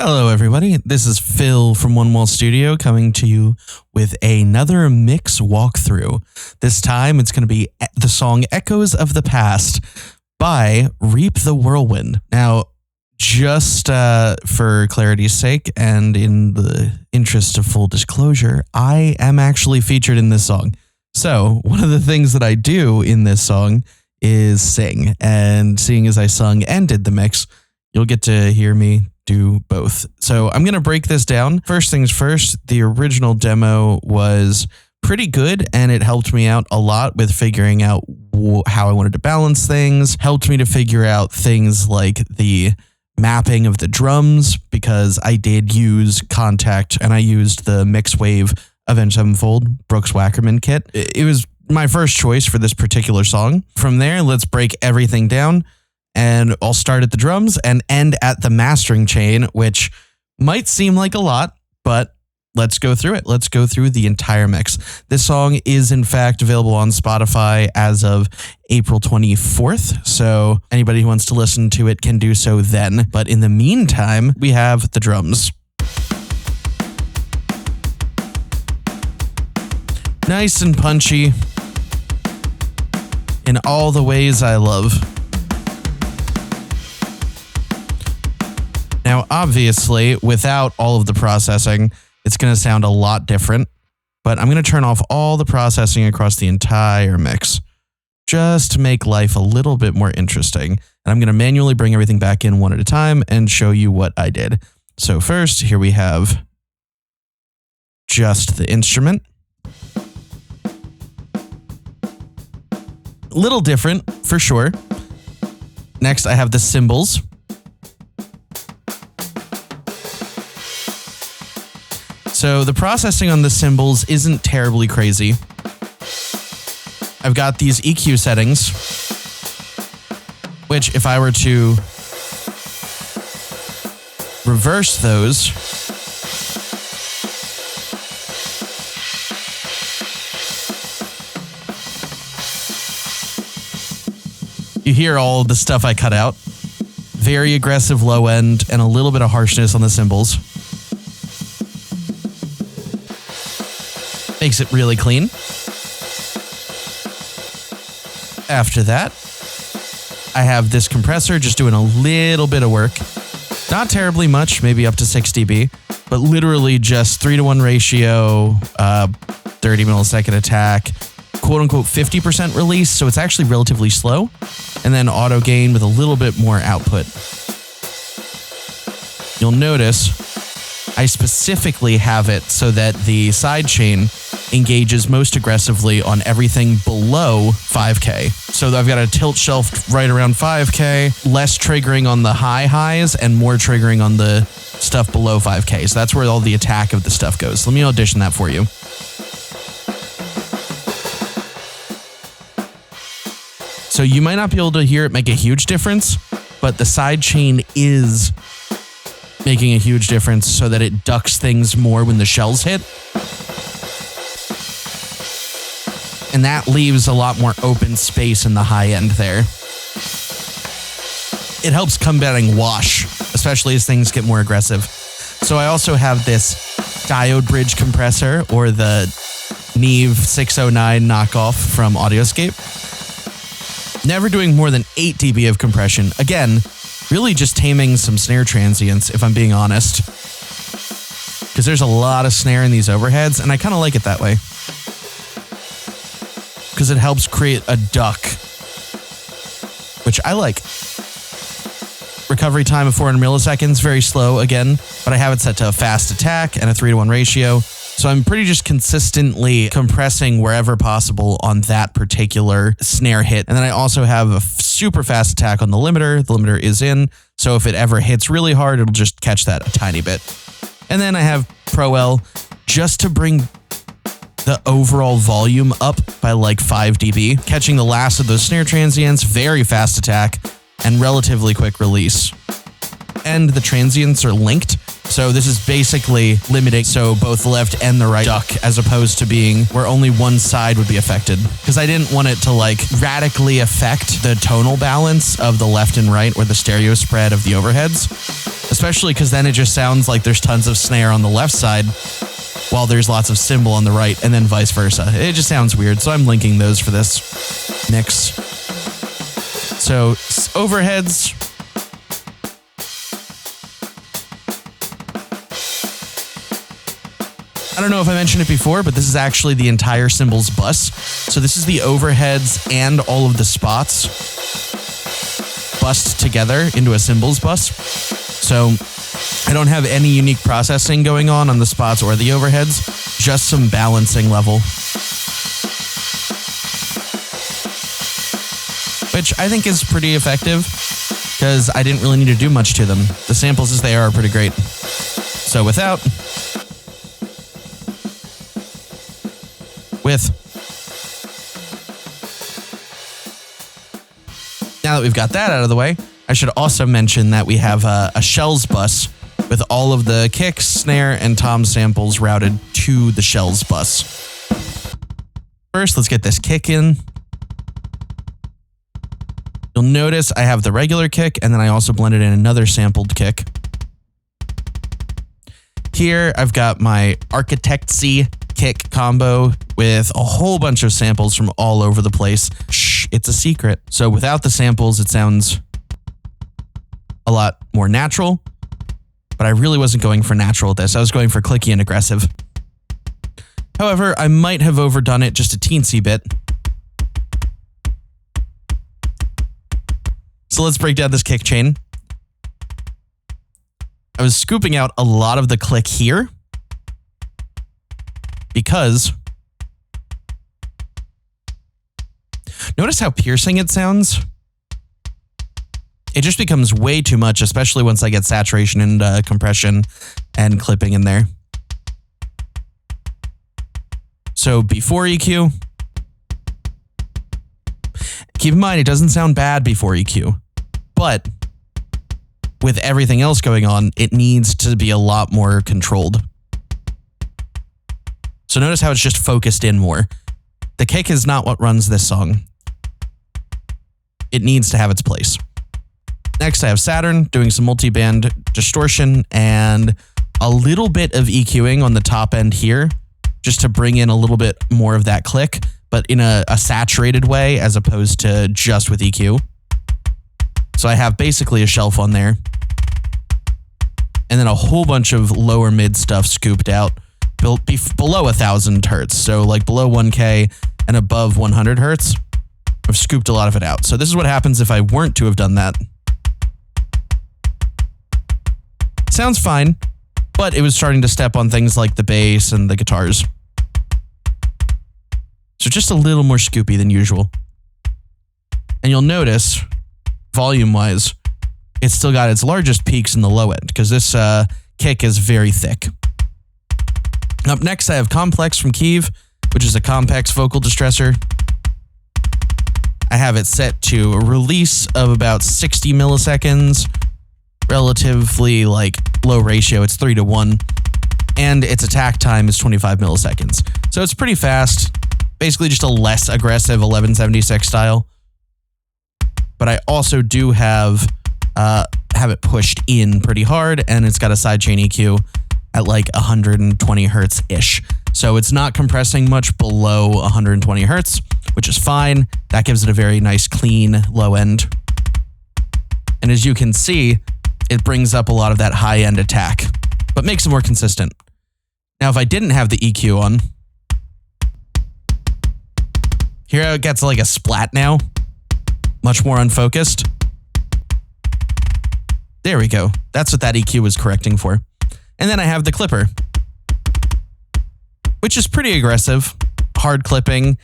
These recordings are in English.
Hello, everybody. This is Phil from One Wall Studio coming to you with another mix walkthrough. This time it's going to be the song Echoes of the Past by Reap the Whirlwind. Now, just for clarity's sake and in the interest of full disclosure, I am actually featured in this song. So one of the things that I do in this song is sing. And seeing as I sung and did the mix, you'll get to hear me do both. So I'm going to break this down. First things first, the original demo was pretty good and it helped me out a lot with figuring out how I wanted to balance things, helped me to figure out things like the mapping of the drums because I did use Contact and I used the Mixwave Avenged Sevenfold Brooks Wackerman kit. It was my first choice for this particular song. From there, let's break everything down. And I'll start at the drums and end at the mastering chain, which might seem like a lot, but let's go through it. Let's go through the entire mix. This song is, in fact, available on Spotify as of April 24th. So anybody who wants to listen to it can do so then. But in the meantime, we have the drums. Nice and punchy in all the ways I love. Now, obviously, without all of the processing, it's going to sound a lot different, but I'm going to turn off all the processing across the entire mix just to make life a little bit more interesting. And I'm going to manually bring everything back in one at a time and show you what I did. So first, here we have just the instrument. A little different, for sure. Next, I have the cymbals. So the processing on the cymbals isn't terribly crazy. I've got these EQ settings, which if I were to reverse those, you hear all of the stuff I cut out. Very aggressive low end and a little bit of harshness on the cymbals. Makes it really clean. After that, I have this compressor just doing a little bit of work. Not terribly much, maybe up to 6 dB, but literally just 3-to-1 ratio, 30 millisecond attack, quote unquote 50% release, so it's actually relatively slow, and then auto gain with a little bit more output. You'll notice I specifically have it so that the sidechain engages most aggressively on everything below 5K. So I've got a tilt shelf right around 5K, less triggering on the high highs and more triggering on the stuff below 5K. So that's where all the attack of the stuff goes. Let me audition that for you. So you might not be able to hear it make a huge difference, but the sidechain is making a huge difference so that it ducks things more when the shells hit. And that leaves a lot more open space in the high end there. It helps combating wash, especially as things get more aggressive. So I also have this diode bridge compressor, or the Neve 609 knockoff from Audioscape. Never doing more than 8 dB of compression. Again, really just taming some snare transients, if I'm being honest. Because there's a lot of snare in these overheads, and I kind of like it that way. Because it helps create a duck, which I like. Recovery time of 400 milliseconds, very slow again, but I have it set to a fast attack and a 3-to-1 ratio. So I'm pretty just consistently compressing wherever possible on that particular snare hit. And then I also have a super fast attack on the limiter. The limiter is in, so if it ever hits really hard, it'll just catch that a tiny bit. And then I have Pro L just to bring the overall volume up by like 5 dB, catching the last of those snare transients, very fast attack, and relatively quick release. And the transients are linked, so this is basically limiting so both the left and the right duck, as opposed to being where only one side would be affected. Because I didn't want it to like radically affect the tonal balance of the left and right or the stereo spread of the overheads. especially because then it just sounds like there's tons of snare on the left side while there's lots of cymbal on the right, and then vice versa. It just sounds weird, so I'm linking those for this mix. So overheads. I don't know if I mentioned it before, but this is actually the entire cymbals bus. So this is the overheads and all of the spots bussed together into a cymbals bus. So I don't have any unique processing going on the spots or the overheads, just some balancing level. Which I think is pretty effective because I didn't really need to do much to them. The samples as they are pretty great. So with. Now that we've got that out of the way, I should also mention that we have a shells bus with all of the kick, snare, and tom samples routed to the shells bus. First, let's get this kick in. You'll notice I have the regular kick, and then I also blended in another sampled kick. Here, I've got my Architectsy kick combo with a whole bunch of samples from all over the place. Shh, it's a secret. So without the samples, it sounds a lot more natural, but I really wasn't going for natural with this. I was going for clicky and aggressive. However, I might have overdone it just a teensy bit. So let's break down this kick chain. I was scooping out a lot of the click here because notice how piercing it sounds? It just becomes way too much, especially once I get saturation and compression and clipping in there. So before EQ, keep in mind it doesn't sound bad before EQ, but with everything else going on, it needs to be a lot more controlled. So notice how it's just focused in more. The kick is not what runs this song. It needs to have its place. Next, I have Saturn doing some multi-band distortion and a little bit of EQing on the top end here, just to bring in a little bit more of that click, but in a saturated way as opposed to just with EQ. So I have basically a shelf on there. And then a whole bunch of lower mid stuff scooped out below 1,000 hertz. So like below 1K and above 100 hertz. I've scooped a lot of it out. So this is what happens if I weren't to have done that. Sounds fine, but it was starting to step on things like the bass and the guitars. So just a little more scoopy than usual. And you'll notice, volume-wise, it's still got its largest peaks in the low end because this kick is very thick. Up next, I have Complex from Kiev, which is a Compex vocal distressor. I have it set to a release of about 60 milliseconds, relatively like low ratio. It's 3:1, and its attack time is 25 milliseconds. So it's pretty fast, basically just a less aggressive 1176 style. But I also do have it pushed in pretty hard, and it's got a sidechain EQ at like 120 hertz-ish. So it's not compressing much below 120 hertz, which is fine. That gives it a very nice, clean low end. And as you can see, it brings up a lot of that high-end attack, but makes it more consistent. Now, if I didn't have the EQ on, here it gets like a splat now, much more unfocused. There we go. That's what that EQ was correcting for. And then I have the clipper, which is pretty aggressive, hard clipping,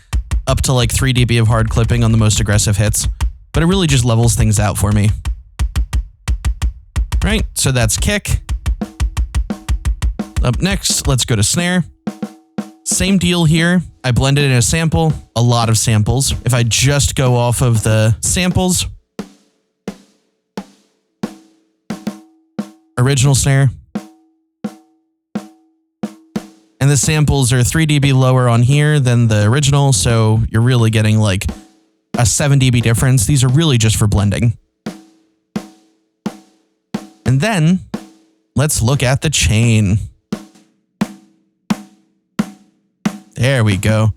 up to like 3 dB of hard clipping on the most aggressive hits, but it really just levels things out for me. Right, so that's kick. Up next, let's go to snare. Same deal here. I blended in a sample, a lot of samples. If I just go off of the samples, original snare, and the samples are 3 dB lower on here than the original, so you're really getting like a 7 dB difference. These are really just for blending. And then let's look at the chain. There we go.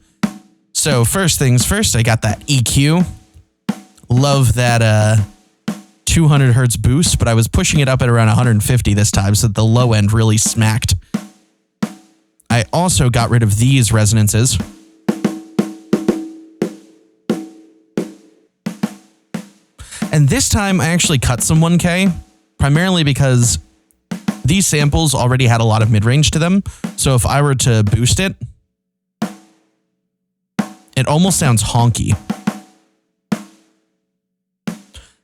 So first things first, I got that EQ. Love that 200 hertz boost, but I was pushing it up at around 150 this time, so that the low end really smacked. I also got rid of these resonances. And this time I actually cut some 1K, primarily because these samples already had a lot of mid-range to them. So if I were to boost it, it almost sounds honky.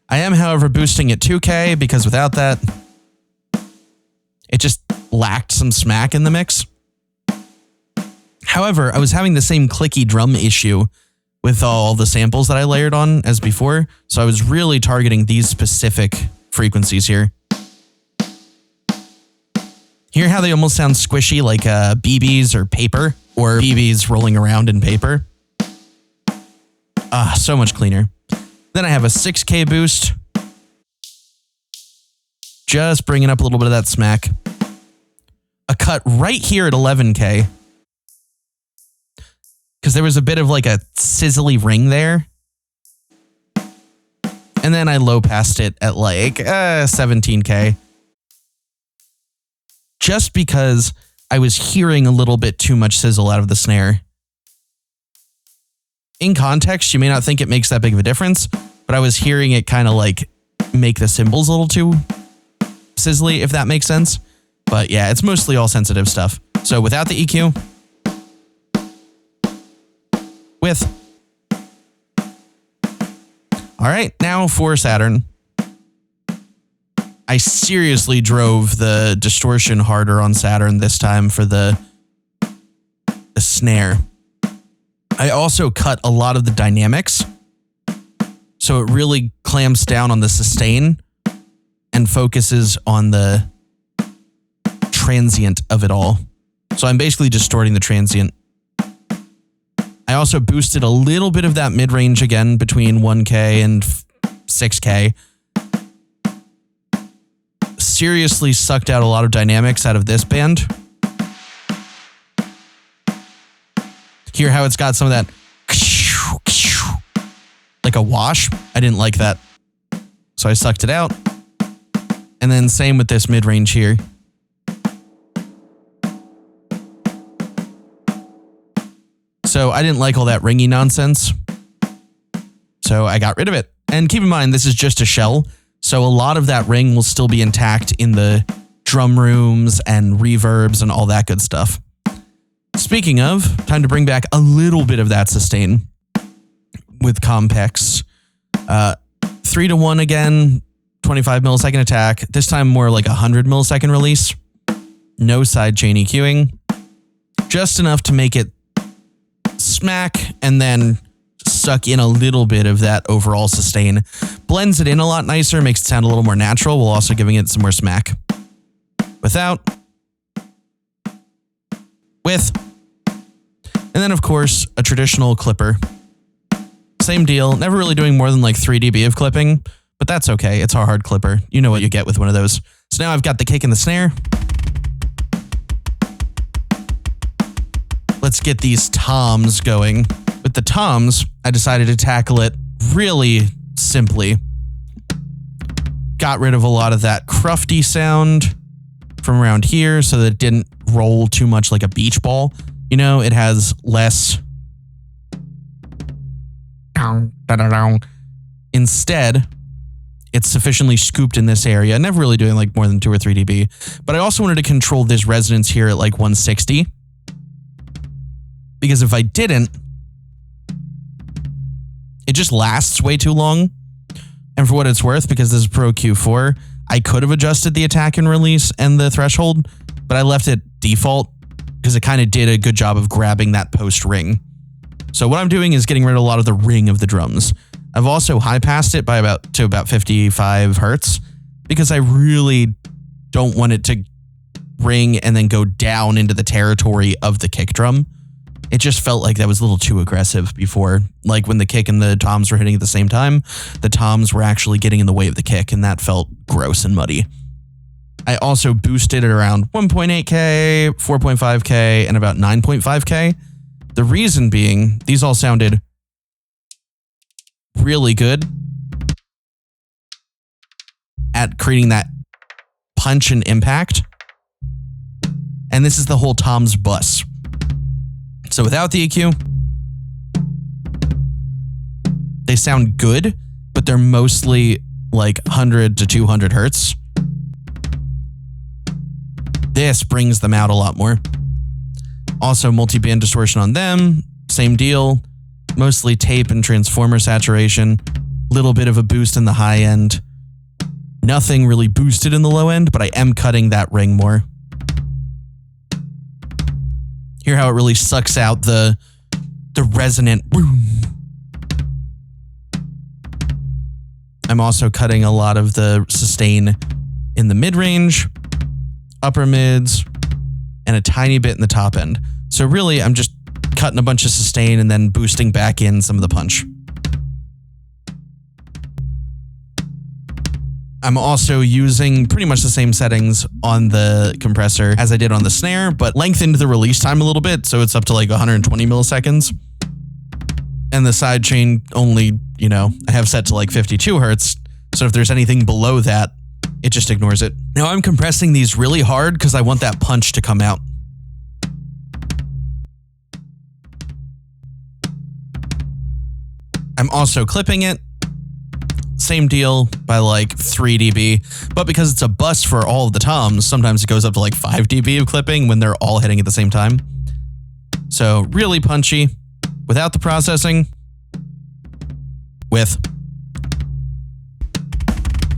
I am, however, boosting it 2K because without that, it just lacked some smack in the mix. However, I was having the same clicky drum issue with all the samples that I layered on as before, so I was really targeting these specific frequencies here. Hear how they almost sound squishy, like BBs or paper, or BBs rolling around in paper? Ah, so much cleaner. Then I have a 6K boost. Just bringing up a little bit of that smack. A cut right here at 11K. Because there was a bit of like a sizzly ring there. And then I low passed it at like 17K. Just because I was hearing a little bit too much sizzle out of the snare. In context, you may not think it makes that big of a difference, but I was hearing it kind of like make the cymbals a little too sizzly, if that makes sense. But yeah, it's mostly all sensitive stuff. So without the EQ, with. All right, now for Saturn. I seriously drove the distortion harder on Saturn this time for the snare. I also cut a lot of the dynamics, so it really clamps down on the sustain and focuses on the transient of it all. So I'm basically distorting the transient. I also boosted a little bit of that mid-range again between 1K and 6K. Seriously sucked out a lot of dynamics out of this band. Hear how it's got some of that like a wash? I didn't like that. So I sucked it out. And then same with this mid-range here. So I didn't like all that ringy nonsense. So I got rid of it. And keep in mind, this is just a shell. So a lot of that ring will still be intact in the drum rooms and reverbs and all that good stuff. Speaking of, time to bring back a little bit of that sustain with Compex. 3-to-1 again, 25 millisecond attack. This time more like 100 millisecond release. No side chain EQing. Just enough to make it smack and then suck in a little bit of that overall sustain. Blends it in a lot nicer, makes it sound a little more natural while also giving it some more smack. Without. With. And then, of course, a traditional clipper. Same deal. Never really doing more than like 3 dB of clipping, but that's okay. It's a hard clipper. You know what you get with one of those. So now I've got the kick and the snare. Let's get these toms going. With the toms, I decided to tackle it really simply. Got rid of a lot of that crufty sound from around here so that it didn't roll too much like a beach ball. You know, it has less. Instead, it's sufficiently scooped in this area. Never really doing like more than 2 or 3 dB. But I also wanted to control this resonance here at like 160. Because if I didn't, it just lasts way too long. And for what it's worth, because this is Pro Q4, I could have adjusted the attack and release and the threshold, but I left it default because it kind of did a good job of grabbing that post ring. So what I'm doing is getting rid of a lot of the ring of the drums. I've also high passed it by about 55 hertz because I really don't want it to ring and then go down into the territory of the kick drum. It just felt like that was a little too aggressive before. Like when the kick and the toms were hitting at the same time, the toms were actually getting in the way of the kick, and that felt gross and muddy. I also boosted it around 1.8K, 4.5K, and about 9.5K. The reason being, these all sounded really good at creating that punch and impact. And this is the whole Tom's bus. So without the EQ, they sound good, but they're mostly like 100 to 200 hertz. This brings them out a lot more. Also, multi-band distortion on them, same deal. Mostly tape and transformer saturation. Little bit of a boost in the high end. Nothing really boosted in the low end, but I am cutting that ring more. Hear how it really sucks out the resonant boom. I'm also cutting a lot of the sustain in the mid-range, upper mids, and a tiny bit in the top end. So really, I'm just cutting a bunch of sustain and then boosting back in some of the punch. I'm also using pretty much the same settings on the compressor as I did on the snare, but lengthened the release time a little bit, so it's up to like 120 milliseconds. And the sidechain only, I have set to like 52 hertz, so if there's anything below that, it just ignores it. Now I'm compressing these really hard because I want that punch to come out. I'm also clipping it. Same deal by like 3 dB, but because it's a bus for all of the toms, sometimes it goes up to like 5 dB of clipping when they're all hitting at the same time. So really punchy without the processing, with.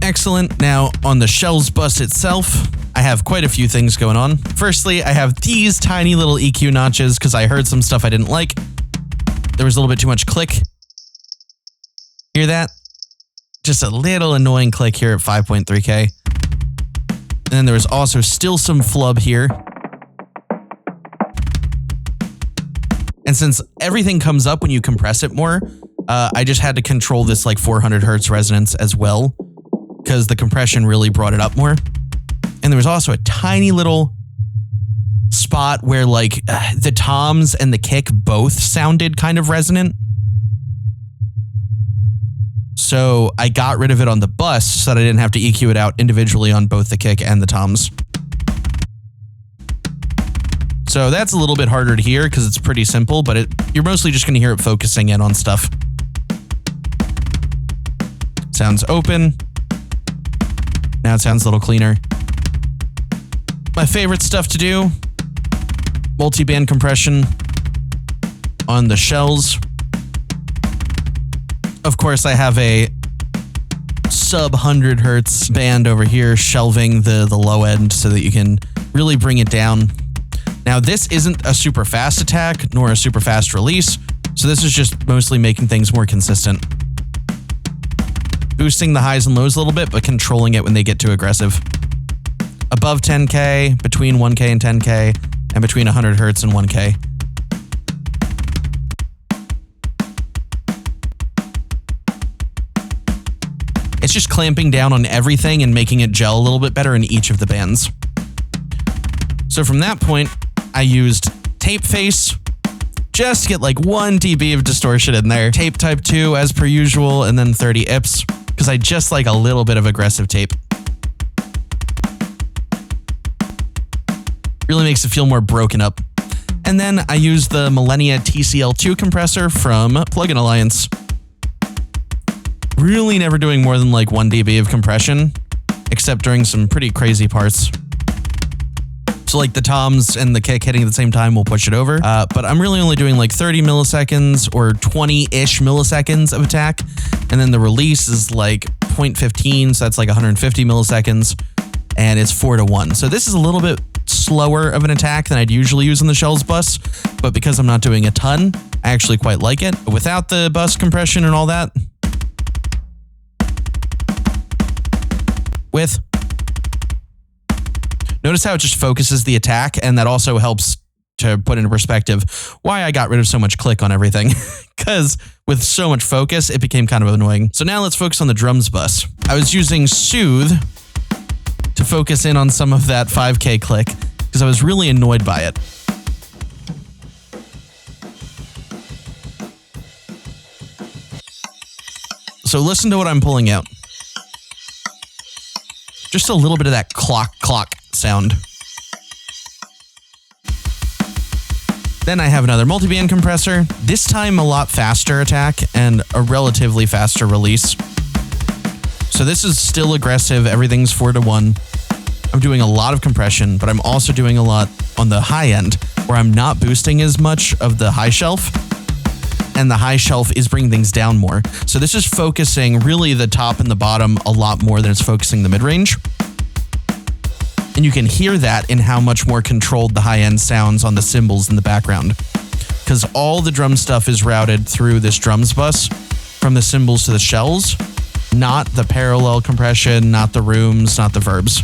Excellent. Now on the shells bus itself, I have quite a few things going on. Firstly, I have these tiny little EQ notches because I heard some stuff I didn't like. There was a little bit too much click. Hear that? Just a little annoying click here at 5.3K. And then there was also still some flub here. And since everything comes up when you compress it more, I just had to control this like 400 hertz resonance as well, because the compression really brought it up more. And there was also a tiny little spot where like the toms and the kick both sounded kind of resonant. So I got rid of it on the bus so that I didn't have to EQ it out individually on both the kick and the toms. So that's a little bit harder to hear because it's pretty simple, but you're mostly just going to hear it focusing in on stuff. Sounds open. Now it sounds a little cleaner. My favorite stuff to do, multi-band compression on the shells. Of course, I have a sub 100 hertz band over here shelving the low end so that you can really bring it down. Now, this isn't a super fast attack nor a super fast release, so this is just mostly making things more consistent. Boosting the highs and lows a little bit, but controlling it when they get too aggressive. Above 10K, between 1K and 10K, and between 100 hertz and 1K. It's just clamping down on everything and making it gel a little bit better in each of the bands. So from that point, I used tape face, just to get like 1 dB of distortion in there. Tape type 2 as per usual, and then 30 IPS, because I just like a little bit of aggressive tape. Really makes it feel more broken up. And then I used the Millennia TCL2 compressor from Plugin Alliance. Really never doing more than like 1 dB of compression, except during some pretty crazy parts. So like the toms and the kick hitting at the same time will push it over. But I'm really only doing like 30 milliseconds or 20-ish milliseconds of attack. And then the release is like 0.15, so that's like 150 milliseconds. And it's 4:1. So this is a little bit slower of an attack than I'd usually use on the shells bus. But because I'm not doing a ton, I actually quite like it. But without the bus compression and all that, with. Notice how it just focuses the attack, and that also helps to put into perspective why I got rid of so much click on everything. Because with so much focus, it became kind of annoying. So now let's focus on the drums bus. I was using Soothe to focus in on some of that 5K click because I was really annoyed by it. So listen to what I'm pulling out. Just a little bit of that clock sound. Then I have another multiband compressor, this time a lot faster attack and a relatively faster release. So this is still aggressive, everything's 4-to-1. I'm doing a lot of compression, but I'm also doing a lot on the high end where I'm not boosting as much of the high shelf, and the high shelf is bringing things down more. So this is focusing really the top and the bottom a lot more than it's focusing the mid-range. And you can hear that in how much more controlled the high-end sounds on the cymbals in the background. Because all the drum stuff is routed through this drums bus from the cymbals to the shells, not the parallel compression, not the rooms, not the verbs.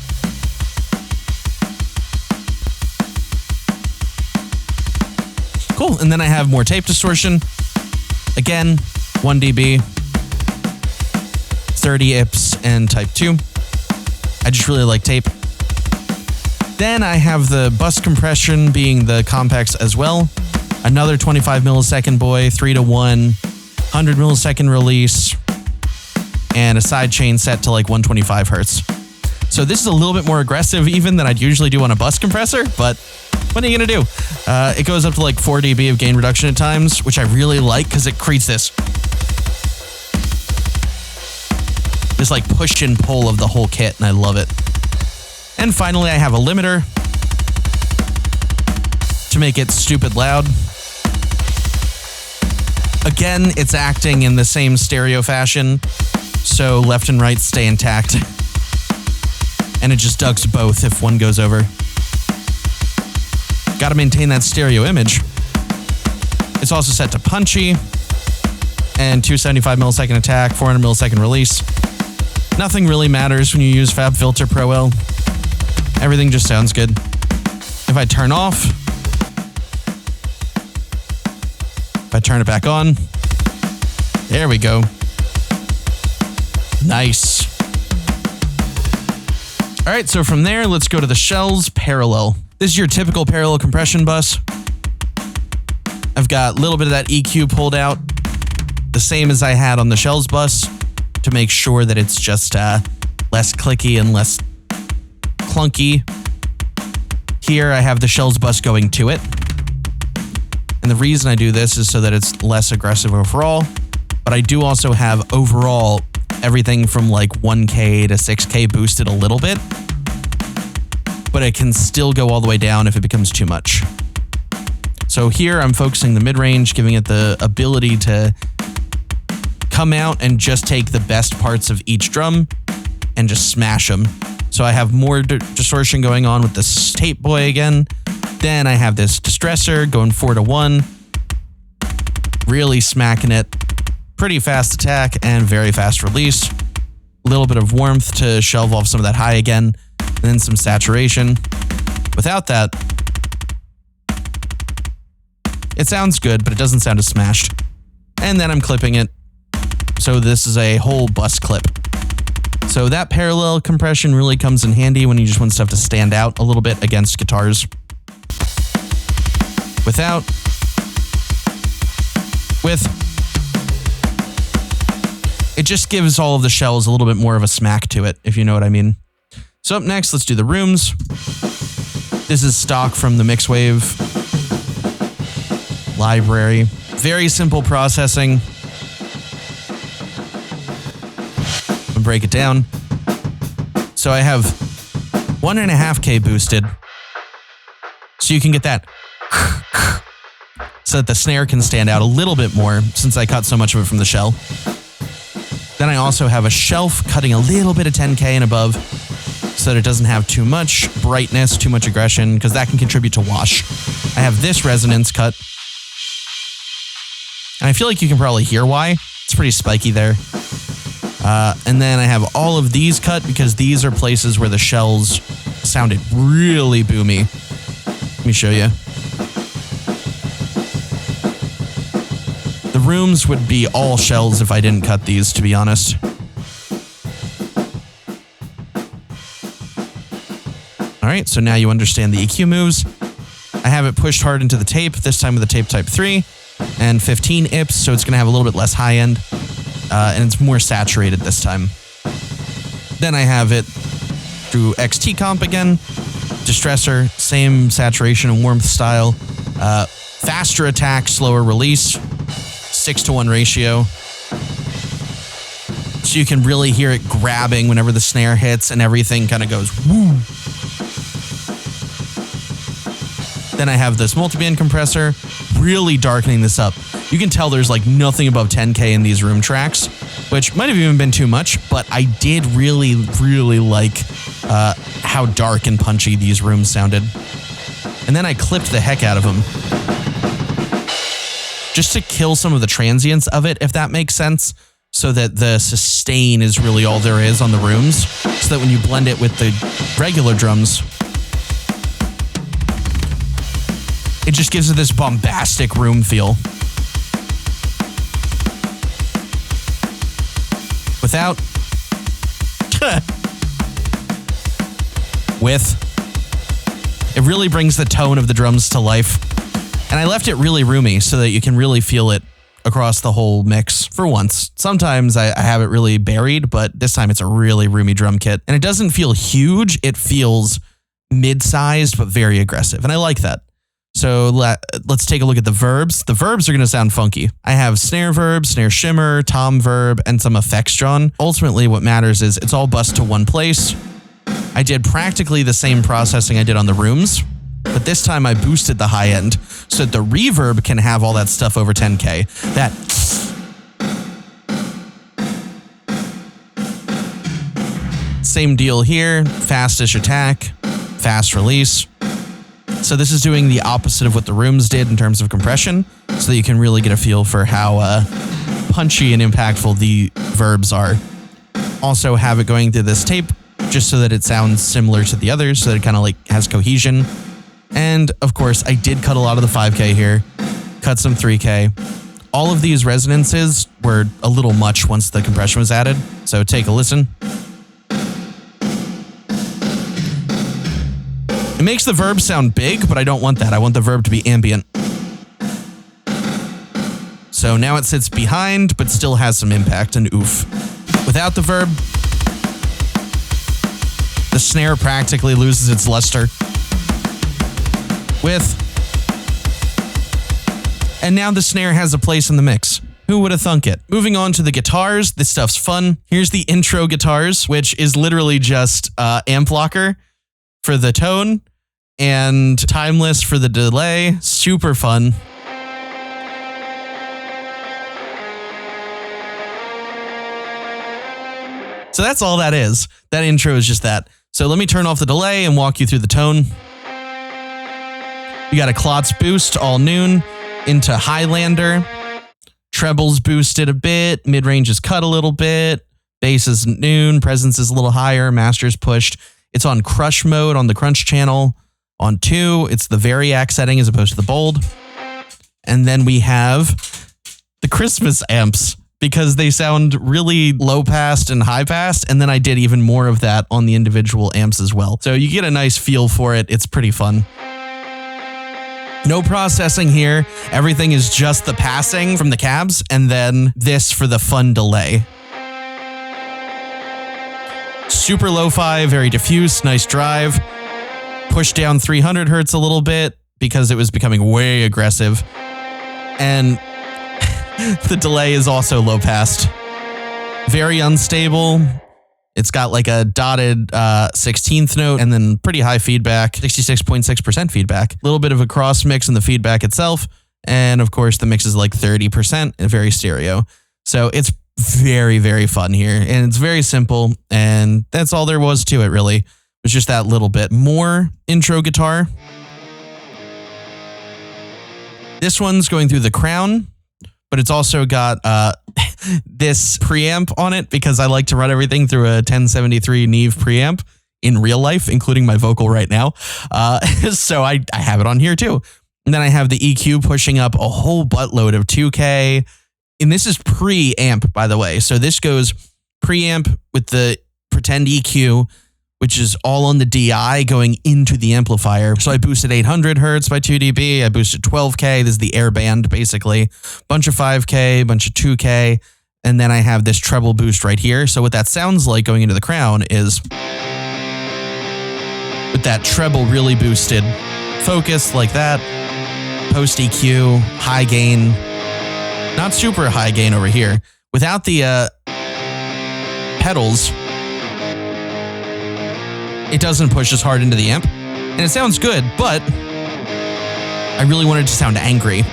Cool, and then I have more tape distortion. Again, 1 dB, 30 IPS, and type 2. I just really like tape. Then I have the bus compression being the complex as well. Another 25 millisecond boy, 3-to-1, 100 millisecond release, and a side chain set to like 125 hertz. So this is a little bit more aggressive even than I'd usually do on a bus compressor, but what are you gonna do? It goes up to like 4 dB of gain reduction at times, which I really like because it creates this like push and pull of the whole kit, and I love it. And finally, I have a limiter to make it stupid loud. Again, it's acting in the same stereo fashion, so left and right stay intact. And it just ducks both if one goes over. Got to maintain that stereo image. It's also set to punchy and 275 millisecond attack, 400 millisecond release. Nothing really matters when you use FabFilter Pro L. Everything just sounds good. If I turn off, if I turn it back on, there we go. Nice. All right, so from there, let's go to the shells parallel. This is your typical parallel compression bus. I've got a little bit of that EQ pulled out, the same as I had on the shells bus, to make sure that it's just less clicky and less clunky. Here I have the shells bus going to it. And the reason I do this is so that it's less aggressive overall, but I do also have overall everything from like 1K to 6K boosted a little bit, but it can still go all the way down if it becomes too much. So here I'm focusing the mid-range, giving it the ability to come out and just take the best parts of each drum and just smash them. So I have more distortion going on with this tape boy again. Then I have this distressor going 4-to-1, really smacking it. Pretty fast attack and very fast release. A little bit of warmth to shelve off some of that high again, and then some saturation. Without that, it sounds good, but it doesn't sound as smashed. And then I'm clipping it. So this is a whole bus clip. So that parallel compression really comes in handy when you just want stuff to stand out a little bit against guitars. Without, with, it just gives all of the shells a little bit more of a smack to it, if you know what I mean. So up next, let's do the rooms. This is stock from the Mixwave library. Very simple processing. I'll break it down. So I have 1.5K boosted. So you can get that so that the snare can stand out a little bit more since I cut so much of it from the shell. Then I also have a shelf cutting a little bit of 10K and above so that it doesn't have too much brightness, too much aggression, because that can contribute to wash. I have this resonance cut. And I feel like you can probably hear why. It's pretty spiky there. And then I have all of these cut because these are places where the shells sounded really boomy. Let me show you. The rooms would be all shells if I didn't cut these, to be honest. All right, so now you understand the EQ moves. I have it pushed hard into the tape, this time with a tape type 3 and 15 IPS, so it's going to have a little bit less high end, and it's more saturated this time. Then I have it through XT comp again, distressor, same saturation and warmth style, faster attack, slower release, 6-to-1 ratio. So you can really hear it grabbing whenever the snare hits and everything kind of goes woo. Then I have this multiband compressor, really darkening this up. You can tell there's like nothing above 10K in these room tracks, which might have even been too much, but I did really like how dark and punchy these rooms sounded. And then I clipped the heck out of them, just to kill some of the transients of it, if that makes sense, so that the sustain is really all there is on the rooms, so that when you blend it with the regular drums, it just gives it this bombastic room feel. Without. With. It really brings the tone of the drums to life. And I left it really roomy so that you can really feel it across the whole mix for once. Sometimes I have it really buried, but this time it's a really roomy drum kit. And it doesn't feel huge. It feels mid-sized, but very aggressive. And I like that. So let's take a look at the verbs. The verbs are going to sound funky. I have snare verb, snare shimmer, tom verb, and some effects drawn. Ultimately, what matters is it's all bussed to one place. I did practically the same processing I did on the rooms, but this time I boosted the high end so that the reverb can have all that stuff over 10K. That same deal here, fast-ish attack, fast release. So this is doing the opposite of what the rooms did in terms of compression, so that you can really get a feel for how punchy and impactful the verbs are. Also have it going through this tape, just so that it sounds similar to the others, so that it kind of like has cohesion. And of course, I did cut a lot of the 5K here, cut some 3K. All of these resonances were a little much once the compression was added, so take a listen. It makes the verb sound big, but I don't want that. I want the verb to be ambient. So now it sits behind, but still has some impact and oof. Without the verb, the snare practically loses its luster. With. And now the snare has a place in the mix. Who would have thunk it? Moving on to the guitars, this stuff's fun. Here's the intro guitars, which is literally just amp locker for the tone and timeless for the delay. Super fun. So that's all that is. That intro is just that. So let me turn off the delay and walk you through the tone. We got a Klotz boost, all noon, into Highlander. Trebles boosted a bit, mid-range is cut a little bit, bass is noon, presence is a little higher, master's pushed. It's on crush mode on the crunch channel. On 2, it's the variac setting as opposed to the bold. And then we have the Christmas amps, because they sound really low passed and high passed. And then I did even more of that on the individual amps as well. So you get a nice feel for it. It's pretty fun. No processing here. Everything is just the passing from the cabs and then this for the fun delay. Super lo-fi, very diffuse, nice drive. Pushed down 300 hertz a little bit because it was becoming way aggressive. And the delay is also low passed. Very unstable. It's got like a dotted 16th note and then pretty high feedback, 66.6% feedback. A little bit of a cross mix in the feedback itself. And of course, the mix is like 30% and very stereo. So it's very, very fun here. And it's very simple. And that's all there was to it, really. It was just that little bit more intro guitar. This one's going through the crown, but it's also got this preamp on it because I like to run everything through a 1073 Neve preamp in real life, including my vocal right now. So I have it on here too. And then I have the EQ pushing up a whole buttload of 2K. And this is pre-amp, by the way. So this goes pre-amp with the pretend EQ, which is all on the DI going into the amplifier. So I boosted 800 hertz by 2 dB. I boosted 12K. This is the air band, basically. Bunch of 5K, bunch of 2K. And then I have this treble boost right here. So what that sounds like going into the crown is with that treble really boosted focus like that. Post EQ, high gain. Not super high gain over here. Without the pedals, it doesn't push as hard into the amp. And it sounds good, but I really wanted it to sound angry.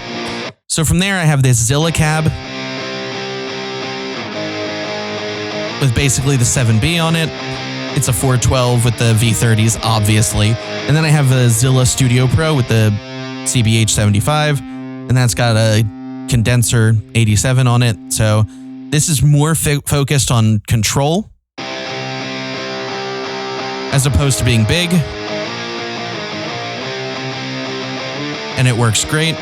So from there, I have this Zilla cab with basically the 7B on it. It's a 412 with the V30s, obviously. And then I have a Zilla Studio Pro with the CBH 75, and that's got a condenser 87 on it. So this is more focused on control as opposed to being big. And it works great.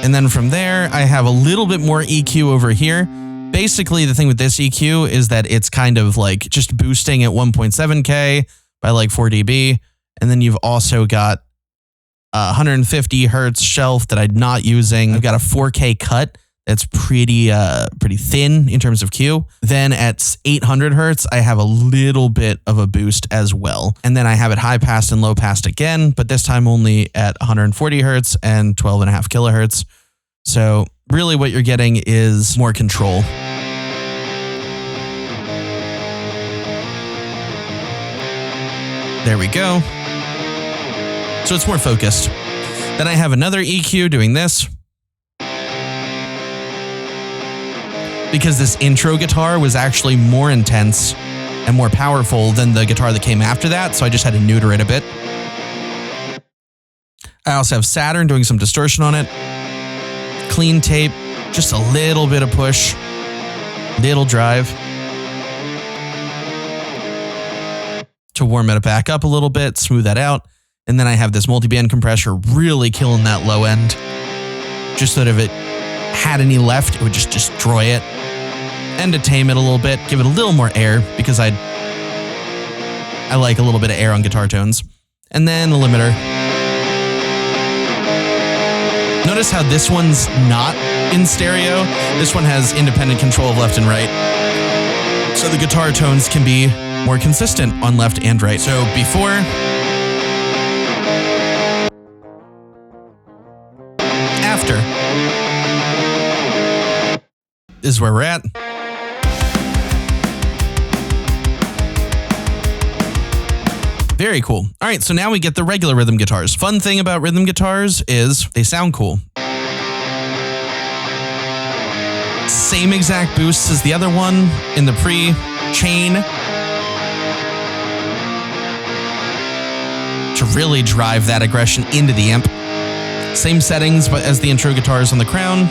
And then from there, I have a little bit more EQ over here. Basically, the thing with this EQ is that it's kind of like just boosting at 1.7K by like 4 dB. And then you've also got 150 hertz shelf that I'm not using. I've got a 4K cut that's pretty thin in terms of Q. Then at 800 hertz, I have a little bit of a boost as well. And then I have it high passed and low passed again, but this time only at 140 hertz and 12.5 kilohertz. So really what you're getting is more control. There we go. So it's more focused. Then I have another EQ doing this. Because this intro guitar was actually more intense and more powerful than the guitar that came after that, so I just had to neuter it a bit. I also have Saturn doing some distortion on it. Clean tape, just a little bit of push, little drive to warm it back up a little bit, smooth that out. And then I have this multi-band compressor really killing that low end, just so that if it had any left, it would just destroy it. And to tame it a little bit, give it a little more air, because I like a little bit of air on guitar tones. And then a limiter. Notice how this one's not in stereo. This one has independent control of left and right. So the guitar tones can be more consistent on left and right. So before, after is where we're at. Very cool. All right, so now we get the regular rhythm guitars. Fun thing about rhythm guitars is they sound cool. Same exact boosts as the other one in the pre-chain to really drive that aggression into the amp. Same settings but as the intro guitars on the crown.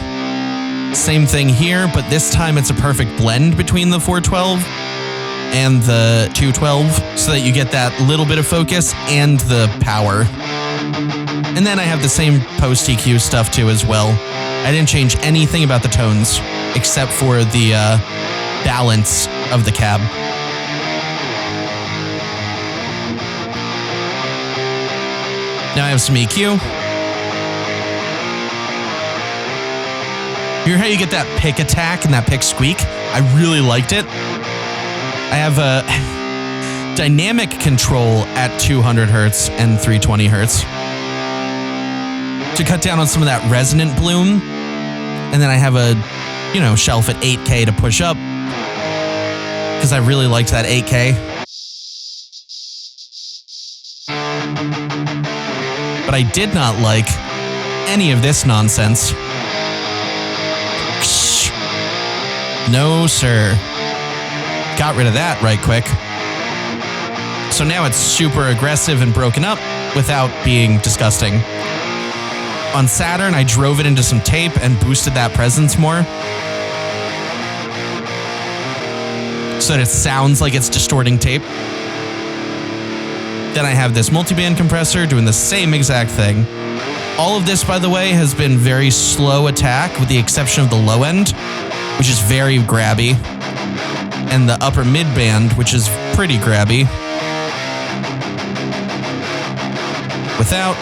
Same thing here, but this time it's a perfect blend between the 412 and the 212 so that you get that little bit of focus and the power. And then I have the same post EQ stuff too as well. I didn't change anything about the tones except for the balance of the cab. Now I have some EQ. You hear how you get that pick attack and that pick squeak? I really liked it. I have a dynamic control at 200 hertz and 320 hertz to cut down on some of that resonant bloom. And then I have a, shelf at 8K to push up because I really liked that 8K. But I did not like any of this nonsense. No, sir. Got rid of that right quick. So now it's super aggressive and broken up without being disgusting. On Saturn, I drove it into some tape and boosted that presence more, so that it sounds like it's distorting tape. Then I have this multiband compressor doing the same exact thing. All of this, by the way, has been very slow attack with the exception of the low end, which is very grabby. and the upper mid band, which is pretty grabby. Without.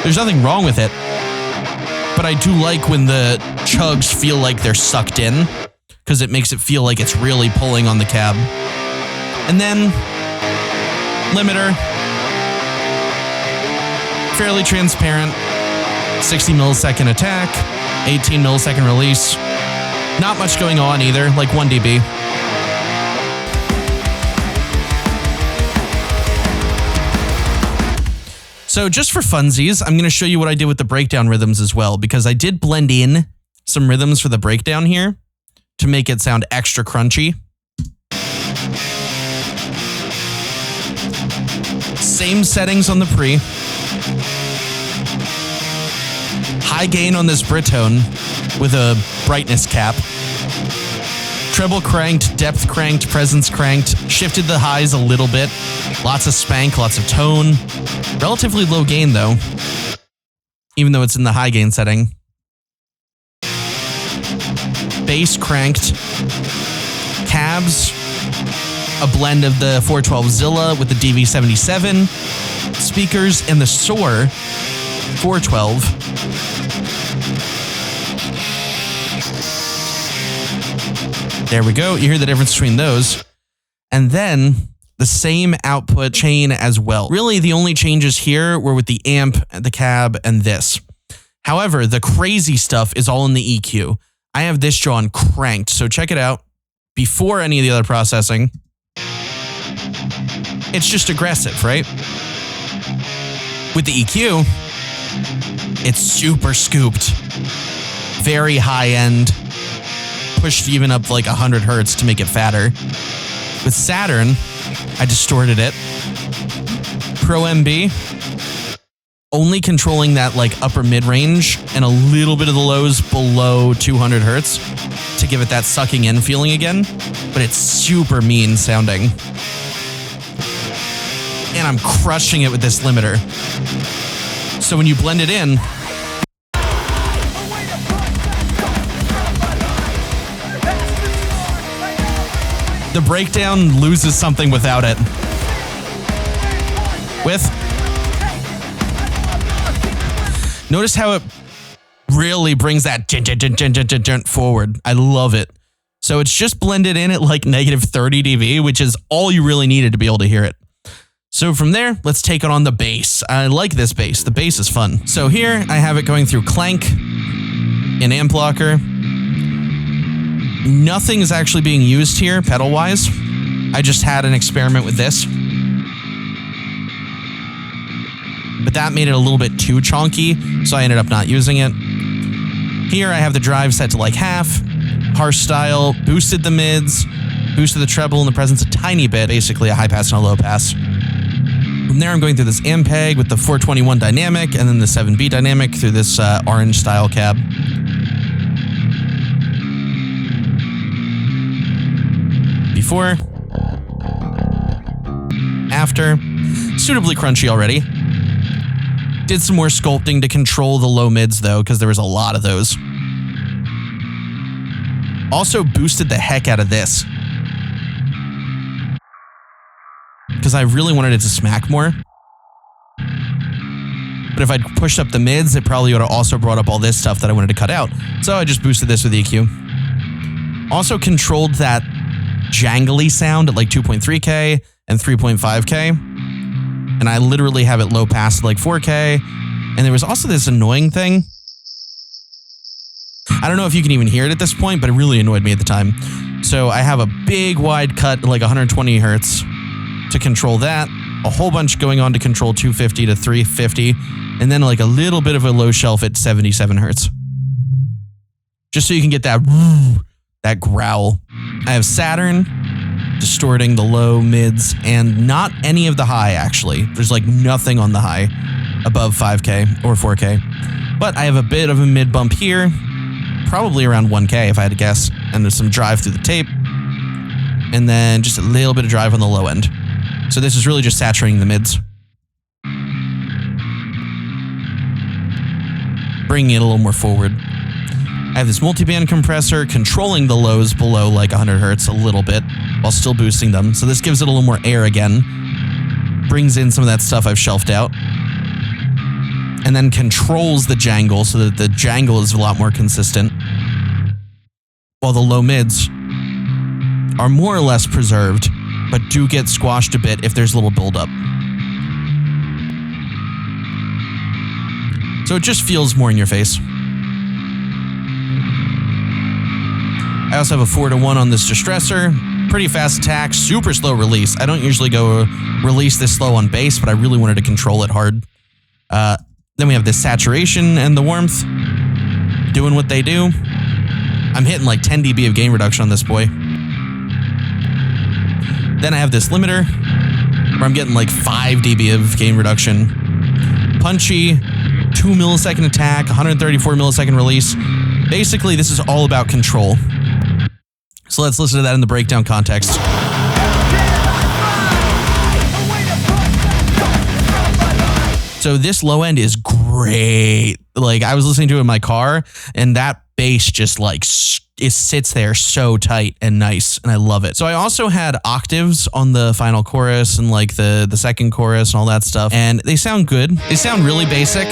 There's nothing wrong with it, but I do like when the chugs feel like they're sucked in, because it makes it feel like it's really pulling on the cab. And then, limiter, fairly transparent, 60 millisecond attack, 18 millisecond release. Not much going on either, like 1 dB. So just for funsies, I'm going to show you what I did with the breakdown rhythms as well, because I did blend in some rhythms for the breakdown here to make it sound extra crunchy. Same settings on the pre. High gain on this Britone with a brightness cap. Treble cranked, depth cranked, presence cranked, shifted the highs a little bit. Lots of spank, lots of tone. Relatively low gain though, even though it's in the high gain setting. Bass cranked. Cabs, a blend of the 412 Zilla with the DV77. Speakers and the Soar 412. There we go. You hear the difference between those. And then the same output chain as well. Really, the only changes here were with the amp, the cab, and this. However, the crazy stuff is all in the EQ. I have this drawn cranked, so check it out. Before any of the other processing, it's just aggressive, right? With the EQ, it's super scooped. Very high end. Pushed even up like 100 hertz to make it fatter. With Saturn, I distorted it. Pro MB, only controlling that like upper mid range and a little bit of the lows below 200 hertz to give it that sucking in feeling again, but it's super mean sounding. And I'm crushing it with this limiter. So when you blend it in, the breakdown loses something without it. Notice how it really brings that forward. I love it. So it's just blended in at like negative 30 dB, which is all you really needed to be able to hear it. So from there, let's take it on the bass. I like this bass. The bass is fun. So here I have it going through clank in amp blocker. Nothing is actually being used here pedal-wise. I just had an experiment with this. But that made it a little bit too chonky, so I ended up not using it. Here I have the drive set to like half, harsh style, boosted the mids, boosted the treble in the presence a tiny bit, basically a high pass and a low pass. From there I'm going through this Ampeg with the 421 dynamic and then the 7B dynamic through this orange style cab. Before, after, suitably crunchy already. Did some more sculpting to control the low mids though, because there was a lot of those. Also boosted the heck out of this, because I really wanted it to smack more. But if I'd pushed up the mids, it probably would have also brought up all this stuff that I wanted to cut out. So I just boosted this with EQ. Also controlled that jangly sound at like 2.3K and 3.5K. And I literally have it low pass to like 4K. And there was also this annoying thing. I don't know if you can even hear it at this point, but it really annoyed me at the time. So I have a big wide cut, like 120 hertz to control that. A whole bunch going on to control 250 to 350. And then like a little bit of a low shelf at 77 hertz. Just so you can get that growl. I have Saturn distorting the low, mids, and not any of the high, actually. There's like nothing on the high above 5K or 4K. But I have a bit of a mid bump here, probably around 1K if I had to guess. And there's some drive through the tape. And then just a little bit of drive on the low end. So this is really just saturating the mids. Bringing it a little more forward. I have this multiband compressor controlling the lows below like 100 hertz a little bit while still boosting them. So this gives it a little more air again. Brings in some of that stuff I've shelved out. And then controls the jangle so that the jangle is a lot more consistent. While the low mids are more or less preserved, but do get squashed a bit if there's a little buildup. So it just feels more in your face. I also have a 4-to-1 on this distressor. Pretty fast attack, super slow release. I don't usually go release this slow on bass, but I really wanted to control it hard. Then we have this saturation and the warmth doing what they do. I'm hitting like 10 dB of gain reduction on this boy. Then I have this limiter where I'm getting like 5 dB of gain reduction. Punchy, 2 millisecond attack, 134 millisecond release. Basically, this is all about control. So let's listen to that in the breakdown context. So this low end is great. Like I was listening to it in my car and that bass just like it sits there so tight and nice and I love it. So I also had octaves on the final chorus and like the second chorus and all that stuff. And they sound good. They sound really basic.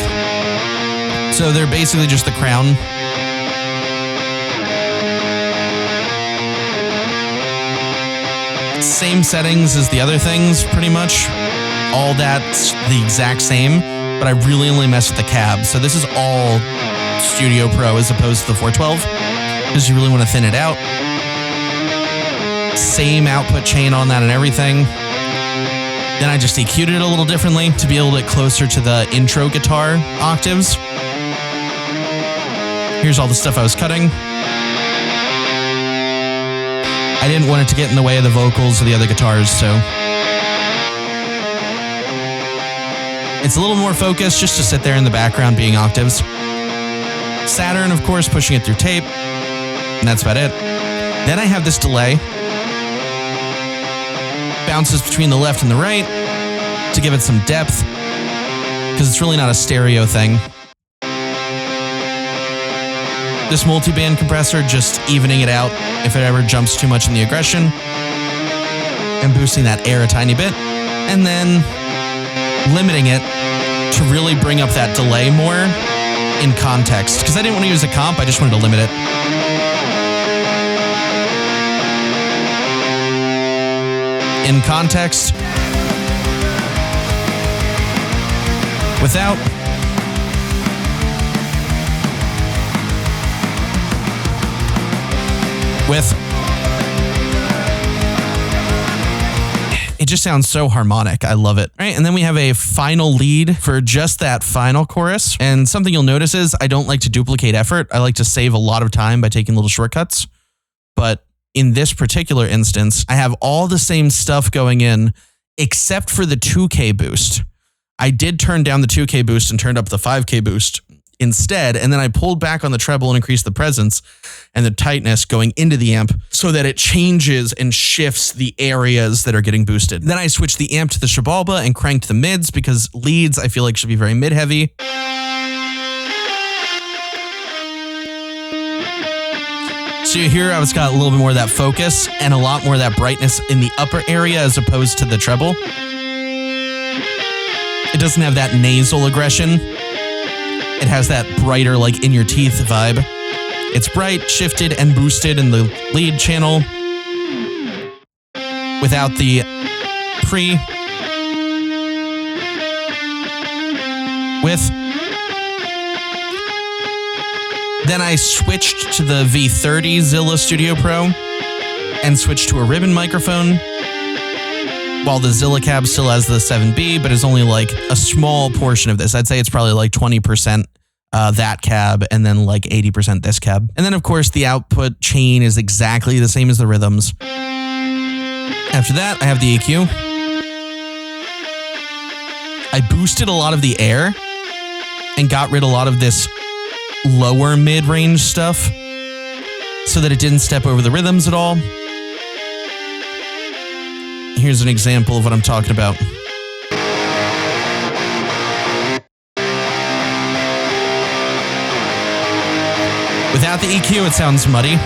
So they're basically just the crown. Same settings as the other things, pretty much. All that's the exact same, but I really only mess with the cab. So this is all Studio Pro as opposed to the 412, because you really want to thin it out. Same output chain on that and everything. Then I just EQ'd it a little differently to be a little bit closer to the intro guitar octaves. Here's all the stuff I was cutting. I didn't want it to get in the way of the vocals or the other guitars, so it's a little more focused just to sit there in the background being octaves. Saturn, of course, pushing it through tape, and that's about it. Then I have this delay. Bounces between the left and the right to give it some depth, because it's really not a stereo thing. This multi-band compressor just evening it out if it ever jumps too much in the aggression and boosting that air a tiny bit, and then limiting it to really bring up that delay more in context, because I didn't want to use a comp, I just wanted to limit it. In context, without, with. It just sounds so harmonic. I love it. All right, and then we have a final lead for just that final chorus. And something you'll notice is I don't like to duplicate effort. I like to save a lot of time by taking little shortcuts. But in this particular instance, I have all the same stuff going in except for the 2K boost. I did turn down the 2K boost and turned up the 5K boost instead, and then I pulled back on the treble and increased the presence and the tightness going into the amp so that it changes and shifts the areas that are getting boosted. Then I switched the amp to the Shabalba and cranked the mids, because leads I feel like should be very mid-heavy. So here I've got a little bit more of that focus and a lot more of that brightness in the upper area as opposed to the treble. It doesn't have that nasal aggression. It has that brighter, like in your teeth vibe. It's bright, shifted, and boosted in the lead channel without the pre. With. Then I switched to the V30 Zilla Studio Pro and switched to a ribbon microphone, while the Zilla cab still has the 7B, but is only like a small portion of this. I'd say it's probably like 20% that cab and then like 80% this cab. And then of course the output chain is exactly the same as the rhythms. After that, I have the EQ. I boosted a lot of the air and got rid of a lot of this lower mid-range stuff so that it didn't step over the rhythms at all. Here's an example of what I'm talking about. Without Without the EQ, it sounds muddy.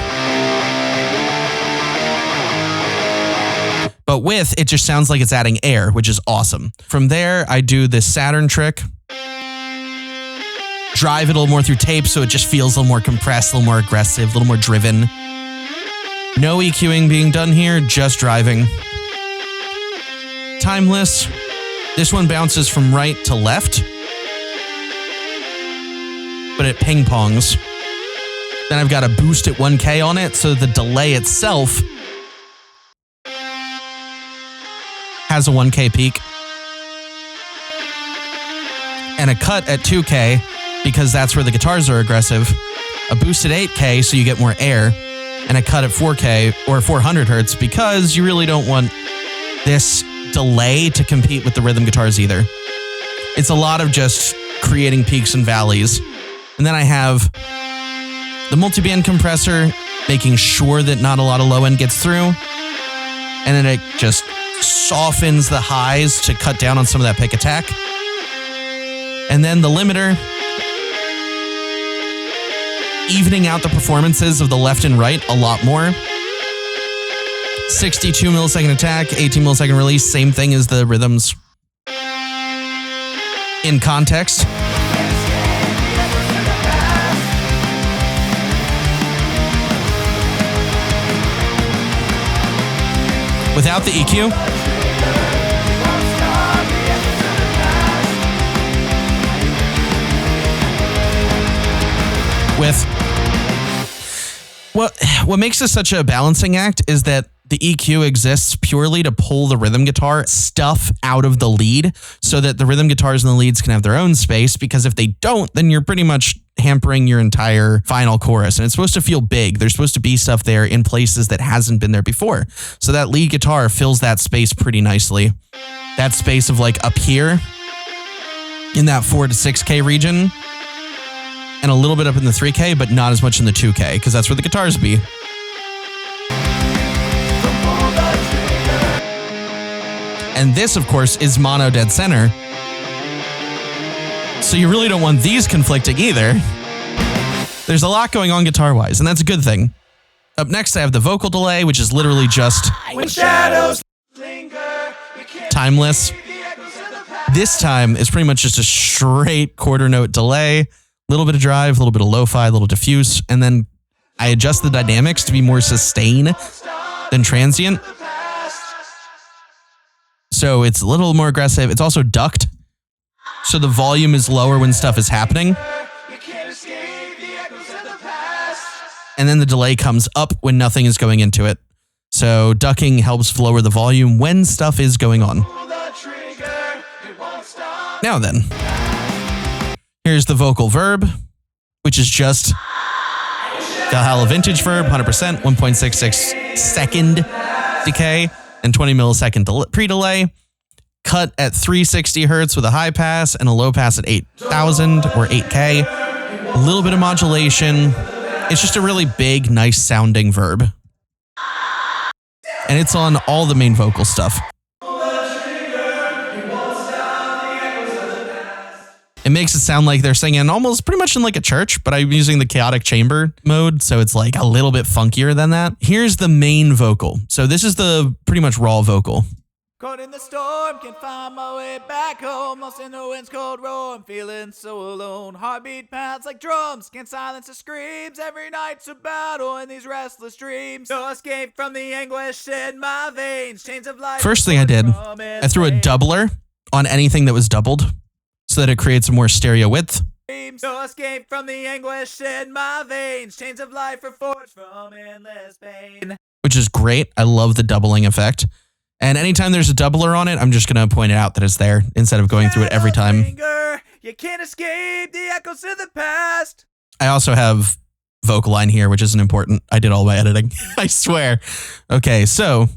But with, it just sounds like it's adding air, which is awesome. From there, I do this Saturn trick. Drive it a little more through tape so it just feels a little more compressed, a little more aggressive, a little more driven. No EQing being done here, just driving. Timeless. This one bounces from right to left, but it ping-pongs. Then I've got a boost at 1K on it, so the delay itself has a 1K peak. And a cut at 2K, because that's where the guitars are aggressive. A boost at 8K, so you get more air. And a cut at 4K, or 400 hertz, because you really don't want this delay to compete with the rhythm guitars either. It's a lot of just creating peaks and valleys. And then I have the multi-band compressor, making sure that not a lot of low end gets through. And then it just softens the highs to cut down on some of that pick attack. And then the limiter, evening out the performances of the left and right a lot more. 62 millisecond attack, 18 millisecond release, same thing as the rhythms. In context. Without the EQ. With what makes this such a balancing act is that the EQ exists purely to pull the rhythm guitar stuff out of the lead so that the rhythm guitars and the leads can have their own space, because if they don't, then you're pretty much hampering your entire final chorus. And it's supposed to feel big. There's supposed to be stuff there in places that hasn't been there before. So that lead guitar fills that space pretty nicely. That space of like up here in that 4 to 6K region and a little bit up in the 3K, but not as much in the 2K, because that's where the guitars be. And this, of course, is mono dead center. So you really don't want these conflicting either. There's a lot going on guitar-wise, and that's a good thing. Up next, I have the vocal delay, which is literally just when shadows linger, timeless. This time is pretty much just a straight quarter note delay, a little bit of drive, a little bit of lo-fi, a little diffuse, and then I adjust the dynamics to be more sustain than transient. So it's a little more aggressive. It's also ducked, so the volume is lower when stuff is happening. And then the delay comes up when nothing is going into it. So ducking helps lower the volume when stuff is going on. Now then, here's the vocal verb, which is just Valhalla Vintage verb, 100%, 1.66 second decay, and 20 millisecond pre-delay. Cut at 360 hertz with a high pass and a low pass at 8,000 or 8K. A little bit of modulation. It's just a really big, nice sounding verb. And it's on all the main vocal stuff. It makes it sound like they're singing almost pretty much in like a church, but I'm using the chaotic chamber mode, so it's like a little bit funkier than that. Here's the main vocal. So this is the pretty much raw vocal. Caught in the storm, can't find my way back home. Lost in the wind's cold roar, I'm feeling so alone. Heartbeat pounds like drums, can't silence the screams. Every night's a battle in these restless dreams. No escape from the anguish in my veins. Chains of life. First thing I did, I threw a doubler on anything that was doubled so that it creates a more stereo width. No escape from the anguish in my veins. Chains of life are forged from endless pain. Which is great. I love the doubling effect. And anytime there's a doubler on it, I'm just going to point it out that it's there instead of going through it every time. You can't escape the echoes of the past. I also have vocal line here, which isn't important. I did all my editing. I swear. Okay, so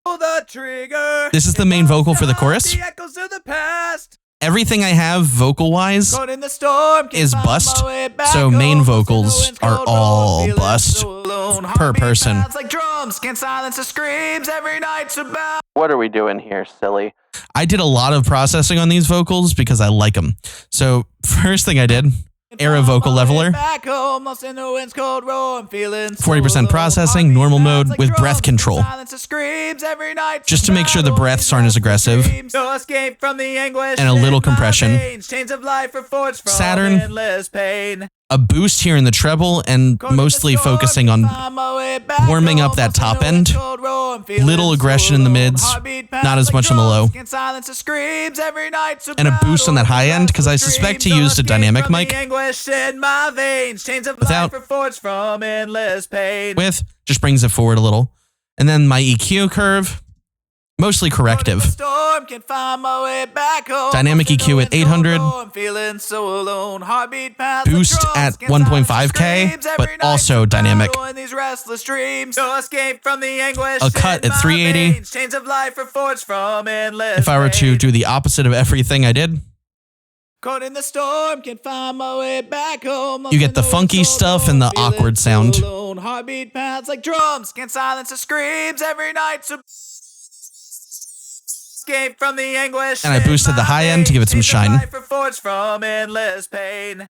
Pull the trigger. This is the main vocal for the chorus. The echoes of the past. Everything I have vocal-wise Caught in the storm, is bust, so main vocals are all bust per person. Like drums, can't silence the screams. Every night's about. What are we doing here, silly? I did a lot of processing on these vocals because I like them. So first thing I did Era vocal leveler. 40% processing, normal mode with breath control. Just to make sure the breaths aren't as aggressive. And a little compression. Saturn. A boost here in the treble and mostly focusing on warming up that top end. Little aggression in the mids, not as much on the low. And a boost on that high end because I suspect he used a dynamic mic. Without. With. Just brings it forward a little. And then my EQ curve. Mostly corrective. Dynamic EQ at 800. Boost at 1.5K, but also dynamic. A cut at 380. If I were to do the opposite of everything I did, you get the funky stuff and the awkward sound. Heartbeat pounds like drums, can't silence the screams every night. And I boosted the high end to give it some shine.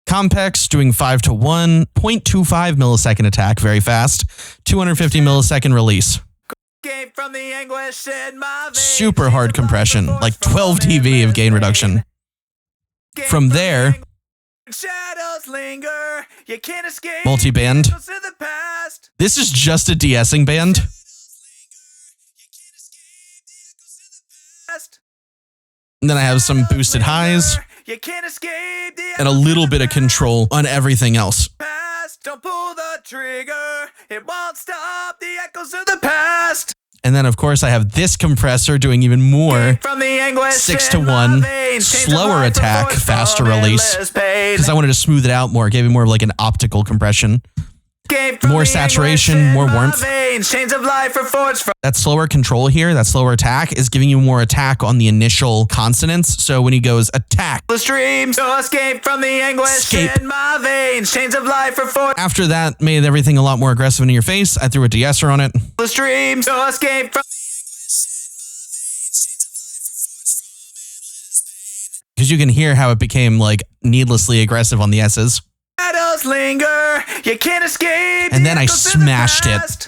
Compex doing 5 to 1, 0.25 millisecond attack, very fast, 250 millisecond release. Super hard compression, like 12 dB of gain reduction. From there, multi-band. This is just a de-essing band. And then I have some boosted highs and a little bit of control on everything else. Don't pull the trigger, it won't stop the echoes of the past. And then, of course, I have this compressor doing even more 6 to 1, slower attack, faster release, because I wanted to smooth it out more, gave it more of like an optical compression. More saturation, more warmth. That slower control here, that slower attack, is giving you more attack on the initial consonants. So when he goes attack, escape. After that, made everything a lot more aggressive in your face. I threw a de-esser on it. Because you can hear how it became like needlessly aggressive on the S's. Linger, you can't escape. And then I smashed it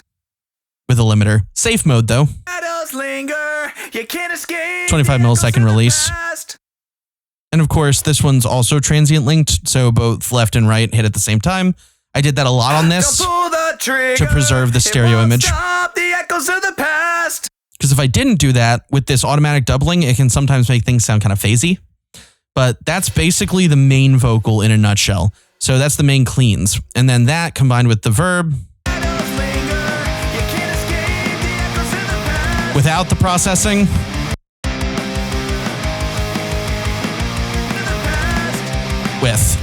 with a limiter. Safe mode though. Linger, you can't escape 25 millisecond release. And of course, this one's also transient linked, so both left and right hit at the same time. I did that a lot on this to preserve the stereo image. Because if I didn't do that with this automatic doubling, it can sometimes make things sound kind of phasey. But that's basically the main vocal in a nutshell. So that's the main cleans. And then that combined with the verb without the processing. With.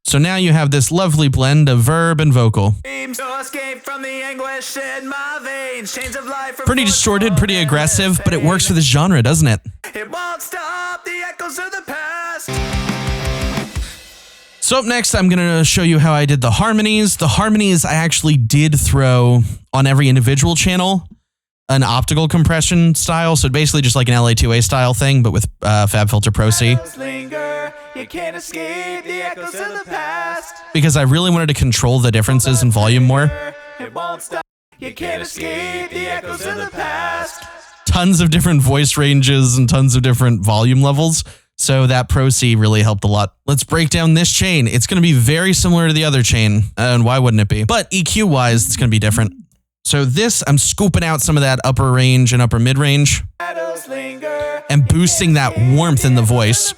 So now you have this lovely blend of verb and vocal. Pretty distorted, pretty aggressive, but it works for this genre, doesn't it? It won't stop the echoes of the past. So up next, I'm going to show you how I did the harmonies. The harmonies I actually did throw on every individual channel, an optical compression style. So basically just like an LA2A style thing, but with FabFilter Pro C. Because I really wanted to control the differences in volume more. Tons of different voice ranges and tons of different volume levels. So that Pro C really helped a lot. Let's break down this chain. It's going to be very similar to the other chain. And why wouldn't it be? But EQ-wise, it's going to be different. So this, I'm scooping out some of that upper range and upper mid-range. And boosting that warmth in the voice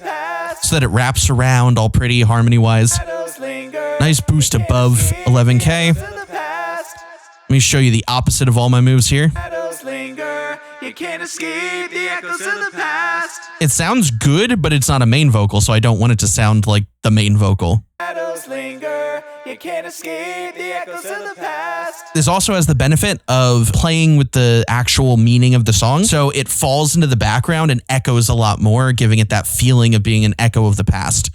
so that it wraps around all pretty harmony-wise. Nice boost above 11K. Let me show you the opposite of all my moves here. You can't escape the echoes of the past. It sounds good, but it's not a main vocal, so I don't want it to sound like the main vocal. Linger, you can't escape the echoes of the past. This also has the benefit of playing with the actual meaning of the song, so it falls into the background and echoes a lot more, giving it that feeling of being an echo of the past.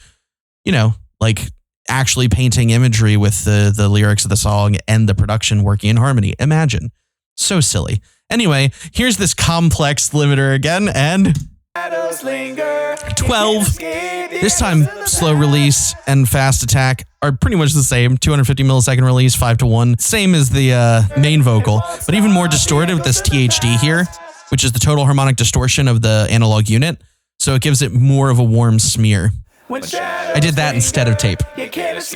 You know, like actually painting imagery with the lyrics of the song and the production working in harmony. Imagine. So silly. Anyway, here's this complex limiter again, and shadows linger. 12. This time, slow release and fast attack are pretty much the same. 250 millisecond release, 5-1. Same as the main vocal, but even more distorted with this THD here, which is the total harmonic distortion of the analog unit. So it gives it more of a warm smear. I did that instead of tape. Here's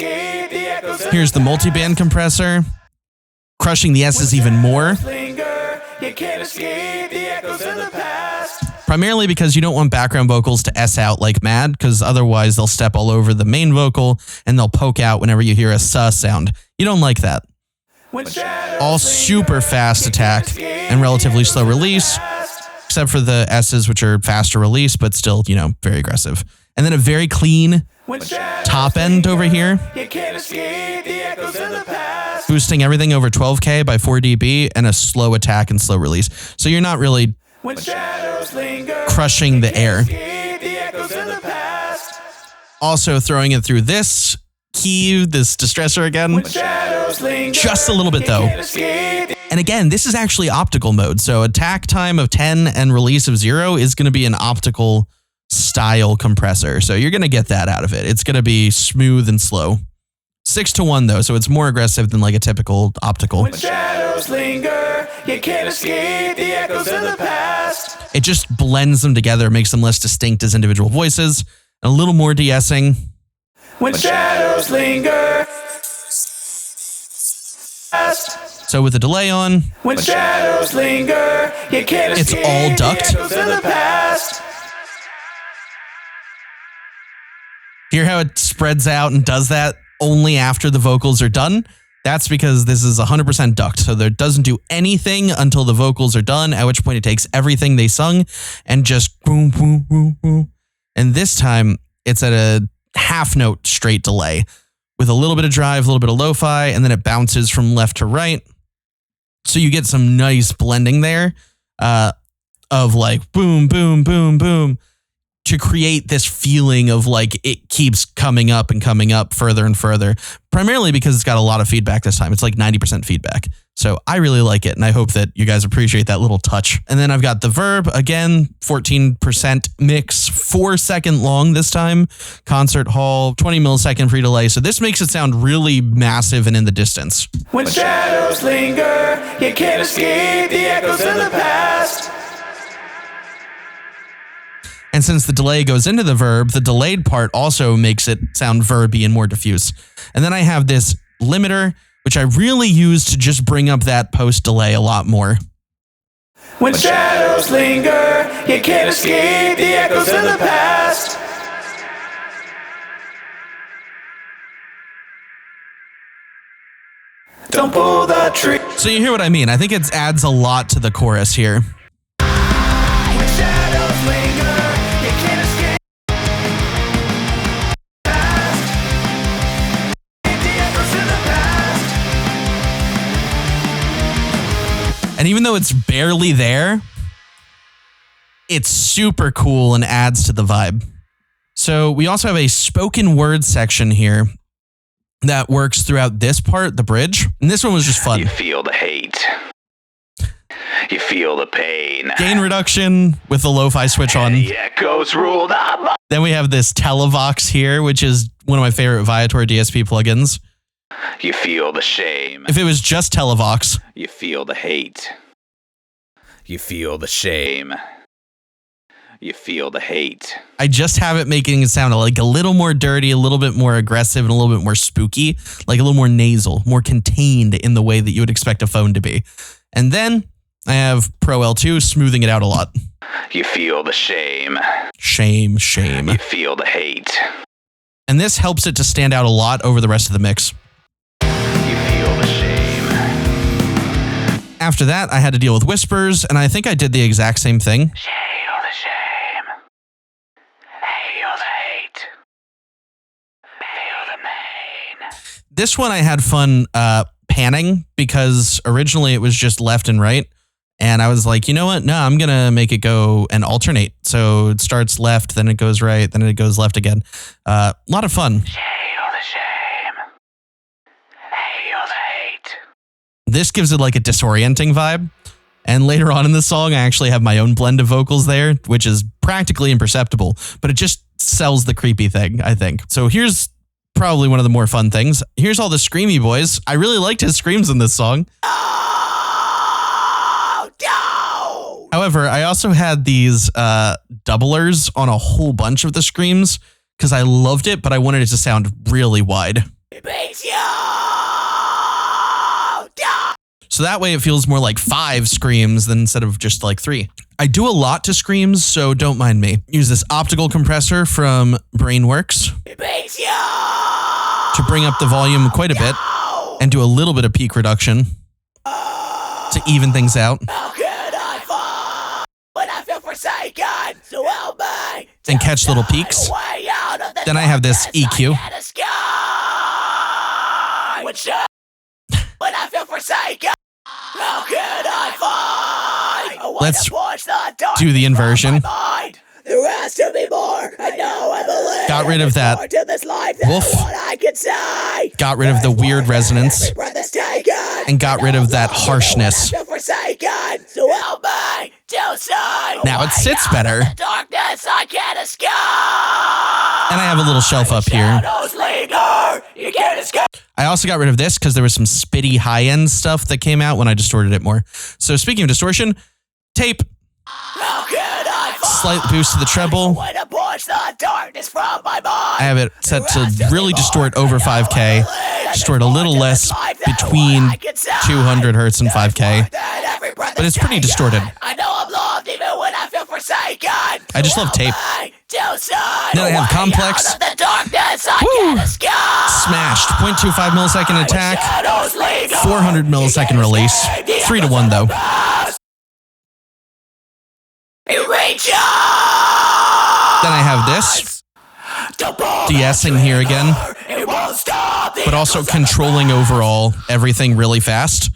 the multiband compressor, crushing the S's even more. Primarily because you don't want background vocals to S out like mad, because otherwise they'll step all over the main vocal and they'll poke out whenever you hear a suh sound. You don't like that. All super fast attack and relatively slow release, except for the S's, which are faster release, but still, very aggressive. And then a very clean top end over here, boosting everything over 12K by 4 dB and a slow attack and slow release. So you're not really crushing the air. Also throwing it through this key, this distressor again, just a little bit though. And again, this is actually optical mode. So attack time of 10 and release of 0 is going to be an optical style compressor. So you're going to get that out of it. It's going to be smooth and slow. 6-1 though, so it's more aggressive than like a typical optical. When shadows linger, you can't escape the echoes of the past. It just blends them together, makes them less distinct as individual voices, and a little more de-essing. When shadows linger. So with the delay on, when shadows linger, you can't escape it's all ducked. The echoes of the past. Hear how it spreads out and does that only after the vocals are done? That's because this is 100% ducked, so it doesn't do anything until the vocals are done, at which point it takes everything they sung and just boom, boom, boom, boom. And this time, it's at a half note straight delay with a little bit of drive, a little bit of lo-fi, and then it bounces from left to right. So you get some nice blending there of like boom, boom, boom, boom, to create this feeling of like it keeps coming up and coming up further and further, primarily because it's got a lot of feedback this time. It's like 90% feedback. So I really like it, and I hope that you guys appreciate that little touch. And then I've got the verb, again, 14% mix, 4-second long this time, concert hall, 20 millisecond free delay. So this makes it sound really massive and in the distance. When shadows linger, you can't escape the echoes of the past. And since the delay goes into the verb, the delayed part also makes it sound verby and more diffuse. And then I have this limiter, which I really use to just bring up that post delay a lot more. When shadows linger, you can't escape the echoes of the past. Don't pull the trigger. So you hear what I mean? I think it adds a lot to the chorus here. When shadows linger, you can't escape. And even though it's barely there, it's super cool and adds to the vibe. So we also have a spoken word section here that works throughout this part, the bridge. And this one was just fun. You feel the hate. You feel the pain. Gain reduction with the lo-fi switch on. The echoes rule the... Then we have this Televox here, which is one of my favorite Viator DSP plugins. You feel the shame. If it was just Televox. You feel the hate. You feel the shame. You feel the hate. I just have it making it sound like a little more dirty, a little bit more aggressive, and a little bit more spooky, like a little more nasal, more contained in the way that you would expect a phone to be. And then I have Pro L2 smoothing it out a lot. You feel the shame. Shame, shame. You feel the hate. And this helps it to stand out a lot over the rest of the mix. You feel the shame. After that, I had to deal with whispers, and I think I did the exact same thing. Feel the shame. Feel the hate. Feel the pain. This one I had fun panning because originally it was just left and right. And I was like, you know what? No, I'm going to make it go and alternate. So it starts left, then it goes right, then it goes left again. A lot of fun. Feel the shame. Feel the hate. This gives it like a disorienting vibe. And later on in the song, I actually have my own blend of vocals there, which is practically imperceptible, but it just sells the creepy thing, I think. So here's probably one of the more fun things. Here's all the screamy boys. I really liked his screams in this song. Oh, no! However, I also had these doublers on a whole bunch of the screams because I loved it, but I wanted it to sound really wide. It beats you! So that way it feels more like 5 screams than instead of just like 3. I do a lot to screams, so don't mind me. Use this optical compressor from Brainworks It beats you! to bring up the volume quite a bit and do a little bit of peak reduction to even things out. How could I fall when I feel forsaken? So help me! And catch little peaks. Then I have this EQ. When I feel forsaken, how could I find? Let's do the inversion. There has to be more. I know, I believe. Got rid of that woof. Got rid of the weird resonance. And got rid of that harshness. Now it sits better. And I have a little shelf up here. I also got rid of this because there was some spitty high-end stuff that came out when I distorted it more. So speaking of distortion, tape. Slight boost to the treble. I have it set to really distort over 5K. Distort a little less between 200 hertz and 5K. But it's pretty distorted. I just love tape. Then I have complex. Woo! Smashed. 0.25 millisecond attack. 400 millisecond release. 3-to-1 though. Then I have this. De-essing here again. But also controlling overall everything really fast.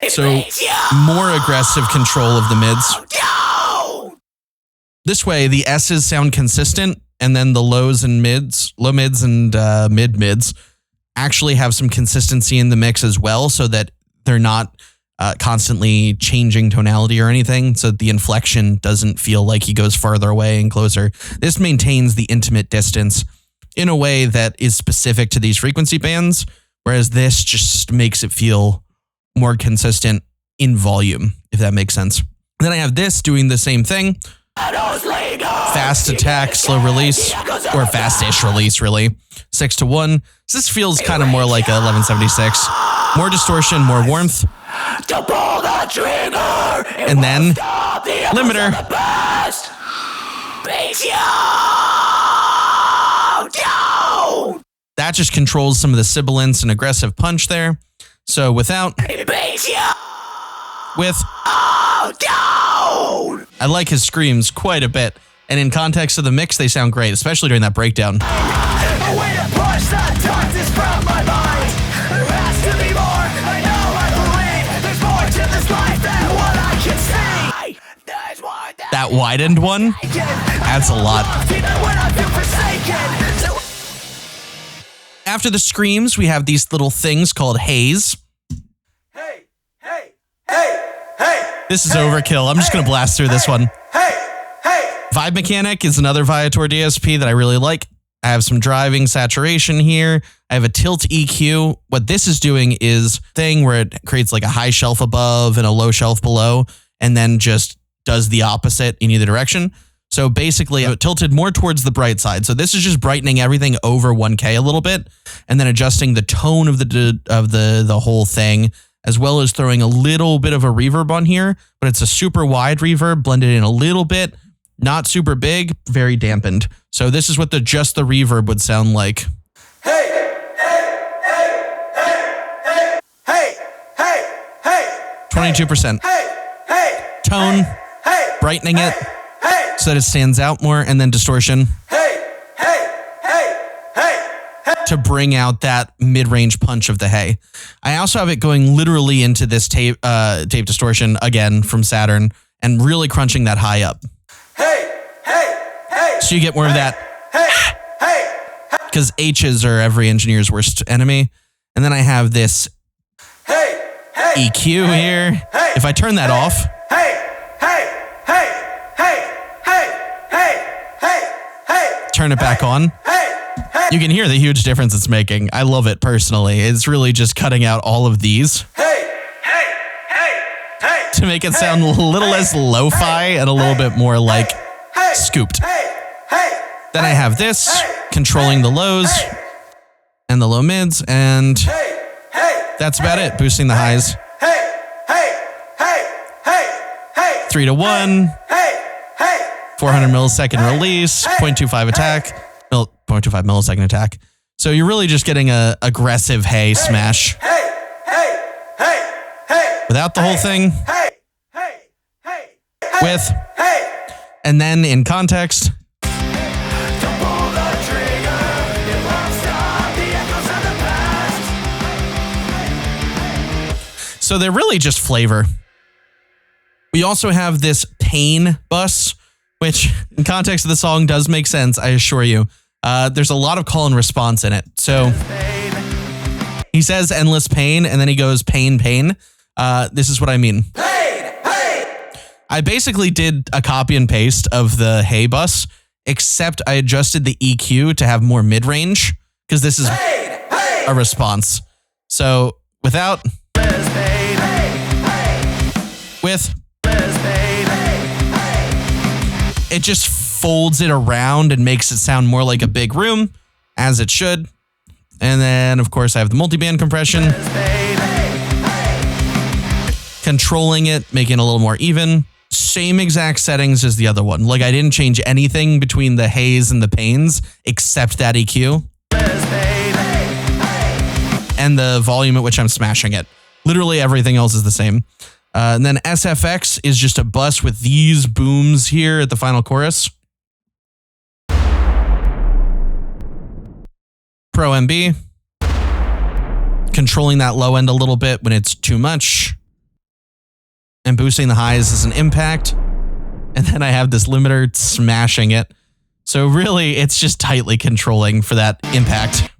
So more aggressive control of the mids. This way, the S's sound consistent, and then the lows and mids, low mids and mid mids actually have some consistency in the mix as well, so that they're not constantly changing tonality or anything, so that the inflection doesn't feel like he goes farther away and closer. This maintains the intimate distance in a way that is specific to these frequency bands, whereas this just makes it feel more consistent in volume, if that makes sense. Then I have this doing the same thing. Fast attack, slow release, or fast-ish release, really. 6-to-1. So this feels kind of more like a 1176. More distortion, more warmth. And then limiter. That just controls some of the sibilance and aggressive punch there. So without, with, I like his screams quite a bit. And in context of the mix, they sound great, especially during that breakdown. That widened one adds a lot. After the screams, we have these little things called haze. This is overkill. I'm just going to blast through this one. Vibe Mechanic is another Viator DSP that I really like. I have some driving saturation here. I have a tilt EQ. What this is doing is thing where it creates like a high shelf above and a low shelf below, and then just does the opposite in either direction. So basically, it tilted more towards the bright side. So this is just brightening everything over 1K a little bit, and then adjusting the tone of the whole thing, as well as throwing a little bit of a reverb on here. But it's a super wide reverb, blended in a little bit, not super big, very dampened. So this is what just the reverb would sound like. 22%. Tone, brightening it so that it stands out more, and then distortion to bring out that mid-range punch of the hay. I also have it going literally into this tape distortion again from Saturn and really crunching that high up. So you get more of that, because H's are every engineer's worst enemy. And then I have this EQ here. If I turn that off, turn it back on, you can hear the huge difference it's making. I love it personally. It's really just cutting out all of these to make it sound a little less lo-fi and a little bit more like scooped. Then I have this controlling the lows and the low mids, and that's about it. Boosting the highs. 3 to 1, 400 millisecond release, 0.25 attack, 0.25 millisecond attack. So you're really just getting a aggressive hay smash. Without the whole thing. With. And then in context. So they're really just flavor. We also have this pain bus, which in context of the song does make sense, I assure you. There's a lot of call and response in it. So he says endless pain, and then he goes pain, pain. This is what I mean. I basically did a copy and paste of the hey bus, except I adjusted the EQ to have more mid-range, because this is a response. So without... With... It just folds it around and makes it sound more like a big room, as it should. And then, of course, I have the multiband compression. Controlling it, making it a little more even. Same exact settings as the other one. Like, I didn't change anything between the haze and the pains, except that EQ. And the volume at which I'm smashing it. Literally everything else is the same. And then SFX is just a bus with these booms here at the final chorus. Pro MB. Controlling that low end a little bit when it's too much. And boosting the highs as an impact. And then I have this limiter smashing it. So really, it's just tightly controlling for that impact.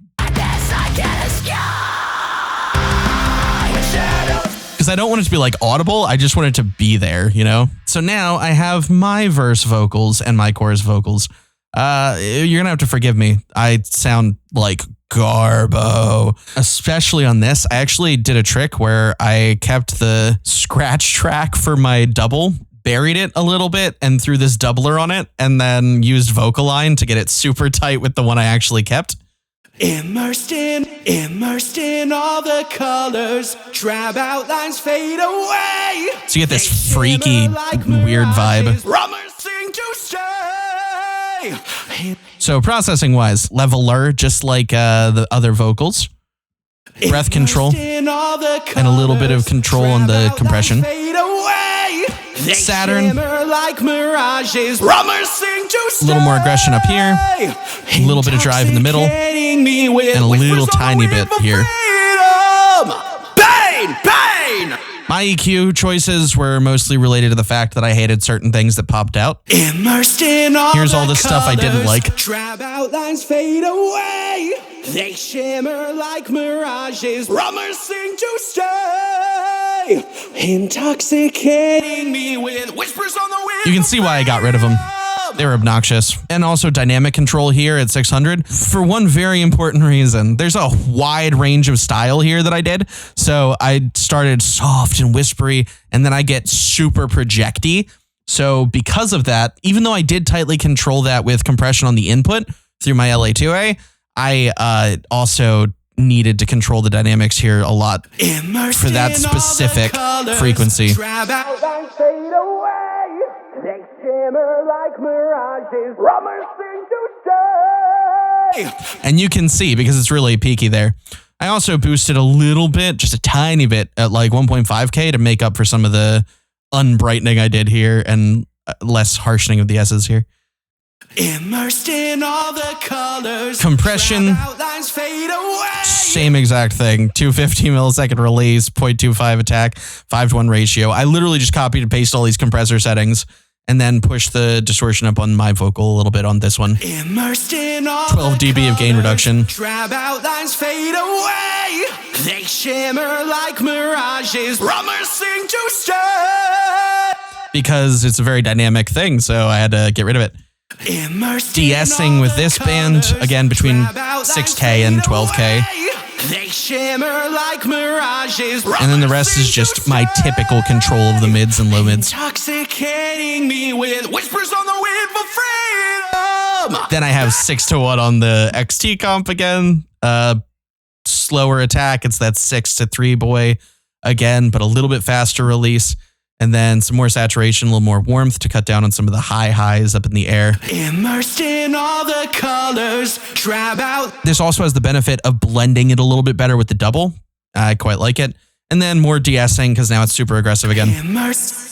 Because I don't want it to be like audible, I just want it to be there, you know? So now I have my verse vocals and my chorus vocals. You're gonna have to forgive me. I sound like garbo, especially on this. I actually did a trick where I kept the scratch track for my double, buried it a little bit, and threw this doubler on it, and then used vocal line to get it super tight with the one I actually kept. Immersed in all the colors, drab outlines fade away. So you get this freaky, weird vibe. So processing wise, leveler, just like the other vocals. Breath control, and a little bit of control on the compression. Saturn, a little more aggression up here, a little bit of drive in the middle, and a little tiny bit here. My EQ choices were mostly related to the fact that I hated certain things that popped out. Here's all the stuff I didn't like. Drab outlines fade away. They shimmer like mirages, promising to stay, intoxicating me with whispers on the wind. You can see why I got rid of them. They were obnoxious. And also dynamic control here at 600 for one very important reason. There's a wide range of style here that I did. So I started soft and whispery, and then I get super projecty. So because of that, even though I did tightly control that with compression on the input through my LA2A, I also needed to control the dynamics here a lot for that specific frequency. And you can see because it's really peaky there. I also boosted a little bit, just a tiny bit at like 1.5K to make up for some of the unbrightening I did here and less harshening of the S's here. Immersed in all the colors. Compression, same exact thing. 250 millisecond release, 0.25 attack, 5-to-1 ratio. I literally just copied and pasted all these compressor settings and then push the distortion up on my vocal a little bit on this one. Immersed in all 12 dB of gain reduction. Drab outlines fade away. They shimmer like mirages. Drummers sing to stay. Because it's a very dynamic thing, so I had to get rid of it. De-essing with this band, again, between 6K and 12K. They shimmer like mirages. And then the rest is just my typical control of the mids and low mids. Intoxicating me with whispers on the wind for freedom. Then I have 6-1 on the XT comp again. Slower attack, it's that 6-3 boy again, but a little bit faster release. And then some more saturation, a little more warmth to cut down on some of the high highs up in the air. Immersed in all the colors, drab out. This also has the benefit of blending it a little bit better with the double. I quite like it. And then more de-essing because now it's super aggressive again. Immersed.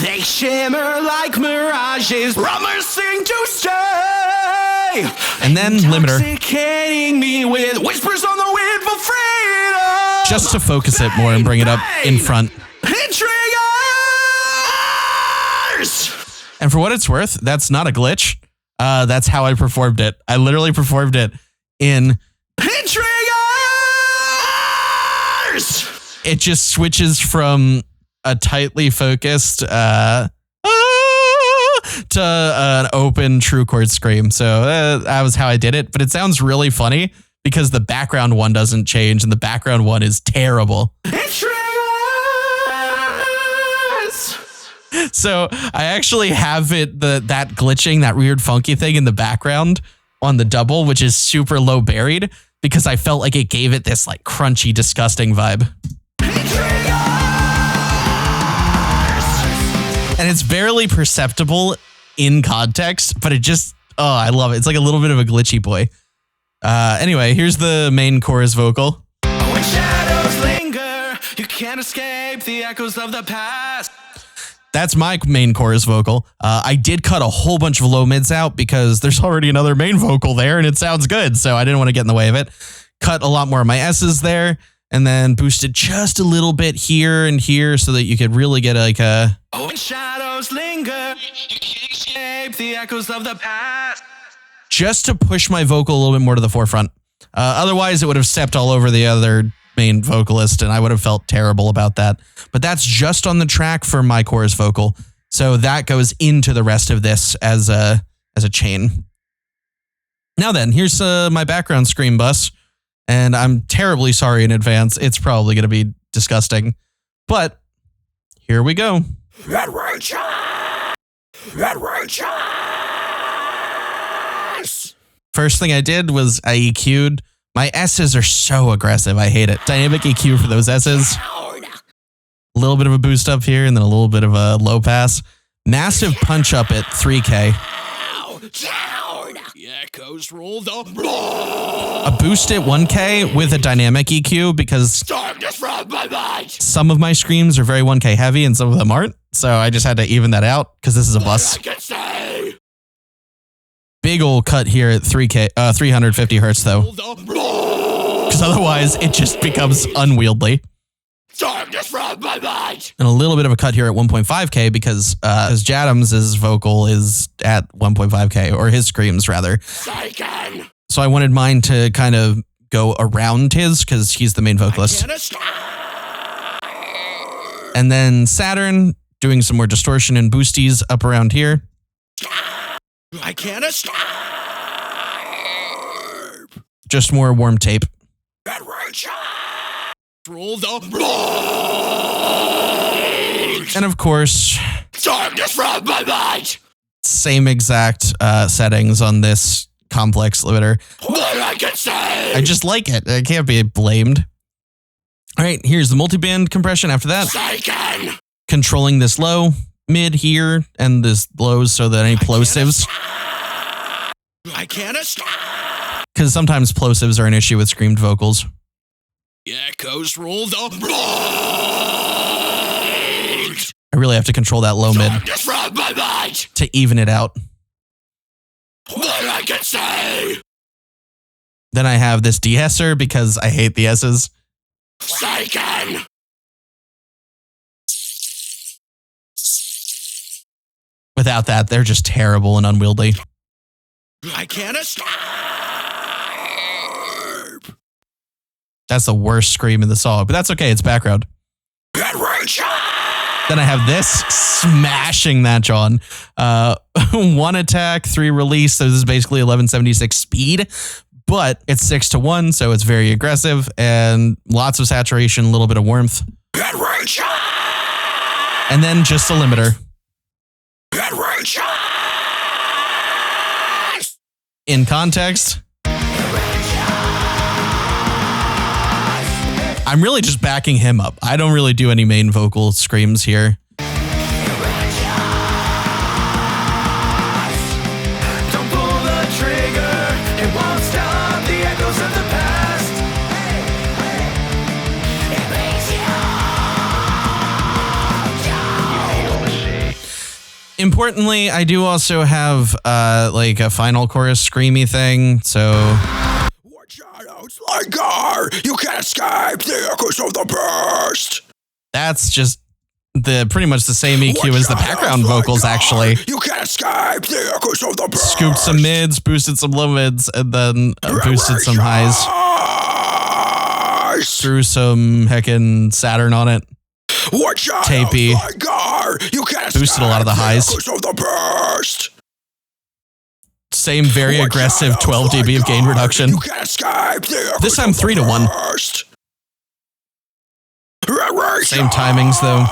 They shimmer like mirages. Drummers sing to stay. And then limiter. Intoxicating me with whispers on the wind for freedom. Just to focus it more and bring it up in front. It triggers. And for what it's worth, that's not a glitch. That's how I performed it. I literally performed it in... It triggers. It just switches from a tightly focused to an open true chord scream. So that was how I did it. But it sounds really funny because the background one doesn't change and the background one is terrible. It triggers. So I actually have it that glitching, that weird funky thing in the background on the double, which is super low buried because I felt like it gave it this like crunchy, disgusting vibe. And it's barely perceptible in context, but it just, oh, I love it. It's like a little bit of a glitchy boy. Anyway, here's the main chorus vocal. When shadows linger, you can't escape the echoes of the past. That's my main chorus vocal. I did cut a whole bunch of low mids out because there's already another main vocal there and it sounds good. So I didn't want to get in the way of it. Cut a lot more of my S's there and then boosted just a little bit here and here so that you could really get like a... When shadows linger, you can't escape the echoes of the past. Just to push my vocal a little bit more to the forefront. Otherwise, it would have stepped all over the other main vocalist, and I would have felt terrible about that. But that's just on the track for my chorus vocal. So that goes into the rest of this as a chain. Now then, here's my background scream bus. And I'm terribly sorry in advance. It's probably going to be disgusting. But here we go. First thing I did was I EQ'd. My S's are so aggressive. I hate it. Dynamic EQ for those S's. A little bit of a boost up here and then a little bit of a low pass. Massive punch up at 3K. Echoes roll the A boost at 1K with a dynamic EQ because some of my screams are very 1K heavy and some of them aren't. So I just had to even that out because this is a bus. Big ol' cut here at 350 hertz though. Because otherwise it just becomes unwieldy. And a little bit of a cut here at 1.5K because Jadams' vocal is at 1.5K, or his screams rather. So I wanted mine to kind of go around his because he's the main vocalist. And then Saturn doing some more distortion and boosties up around here. I can't escape. Just more warm tape. Roll the And of course, darkness from my mind. Same exact settings on this complex limiter. What I can say. I just like it. It can't be blamed. All right, here's the multiband compression after that. Satan. Controlling this low, mid here, and this lows so that any plosives. I can't escape. Because sometimes plosives are an issue with screamed vocals. Echoes roll the I really have to control that low mid darkness from my mind. to even it out. What I can say. Then I have this de-esser because I hate the S's. Satan. without that, they're just terrible and unwieldy. I can't escape. That's the worst scream in the song, but that's okay. It's background. Then I have this smashing that, John. 1 attack, 3 release. So this is basically 1176 speed, but it's 6-1, so it's very aggressive and lots of saturation, a little bit of warmth. And then just a limiter. In context, I'm really just backing him up. I don't really do any main vocal screams here. Don't pull the trigger, it won't stop the echoes of the past. Importantly, I do also have like a final chorus screamy thing, so Like gar, you can't escape the echoes of the past. that's just the pretty much the same EQ as the background vocals, actually. You can't escape the echoes of the past. Scooped some mids, boosted some low mids, and then boosted some highs. Threw some heckin' Saturn on it. Tapey. Boosted a lot of the highs. Same very aggressive 12 dB of gain reduction. This time 3-1. Same timings though.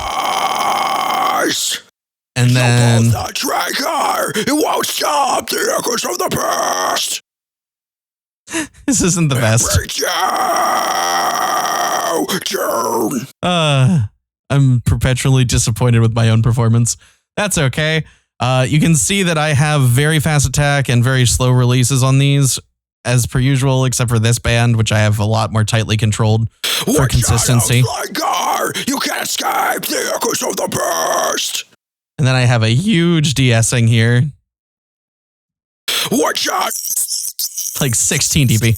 And then it won't stop the echoes of the past. this isn't the best. I'm perpetually disappointed with my own performance. That's okay. You can see that I have very fast attack and very slow releases on these, as per usual, except for this band, which I have a lot more tightly controlled for consistency. You can't escape the echoes of the past. And then I have a huge de-essing here. Watch out! Like 16 dB.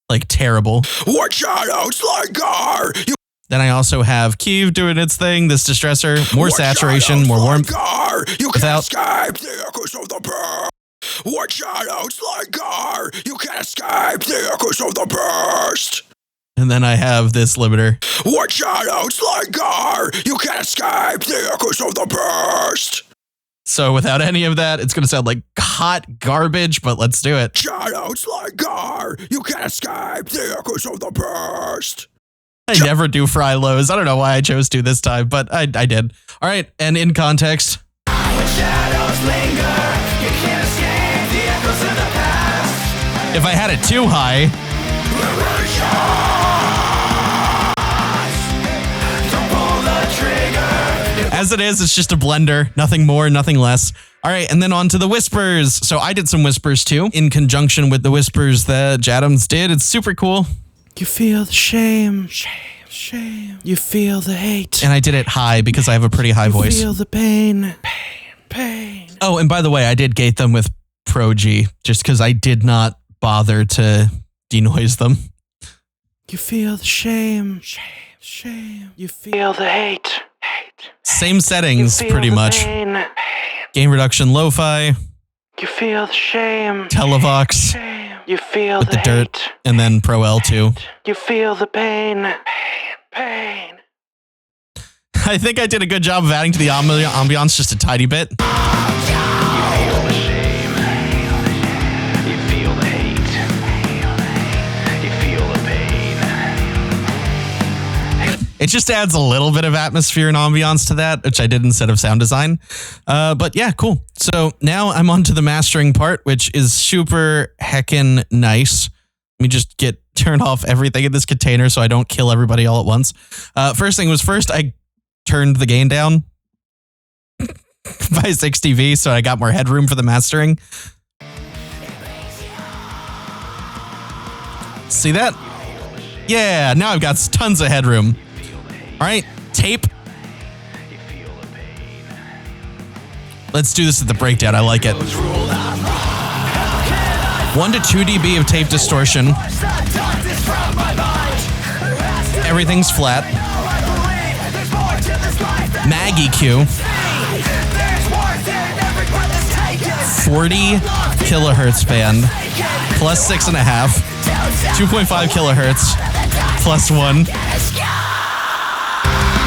Like terrible. Watch out, Outslinger! Then I also have Kiev doing its thing, this distressor, more saturation, more warmth. You Without can't escape the echoes of the past. Watch out, Outslinger! You can't escape the echoes of the past. And then I have this limiter. Watch out, Outslinger! You can't escape the echoes of the past. So without any of that, it's going to sound like hot garbage, but let's do it. Shout Outslinger! You can't escape the echoes of the past. I never do fry lows. I don't know why I chose to this time, but I did. All right, and in context. When shadows linger, you can't escape the echoes of the past. If I had it too high, Don't pull the trigger. as it is, it's just a blender. Nothing more, nothing less. All right, and then on to the whispers. So I did some whispers too, in conjunction with the whispers that Jadams did. It's super cool. You feel the shame. You feel the hate. And I did it high because I have a pretty high voice. You feel the pain. Pain. Oh, and by the way, I did gate them with Pro G just because I did not bother to denoise them. You feel the shame. You feel the hate. Same settings, You feel pretty the much. pain. Gain reduction, lo-fi, You feel the shame. Televox You feel with the dirt, hate. and then Pro L2. You feel the pain. Pain. I think I did a good job of adding to the ambiance just a tiny bit. You feel the shame. You feel the hate. You feel the pain. It just adds a little bit of atmosphere and ambiance to that, which I did instead of sound design. But yeah, cool. So now I'm on to the mastering part, which is super heckin' nice. Let me just turn off everything in this container so I don't kill everybody all at once. First thing was first, I turned the gain down by 6 dB, so I got more headroom for the mastering. See that? Yeah, now I've got tons of headroom. All right, tape. Let's do this at the breakdown. I like it. 1 to 2 dB of tape distortion. Everything's flat. Mag EQ. 40 kilohertz band plus 6.5, 2.5 kilohertz plus 1,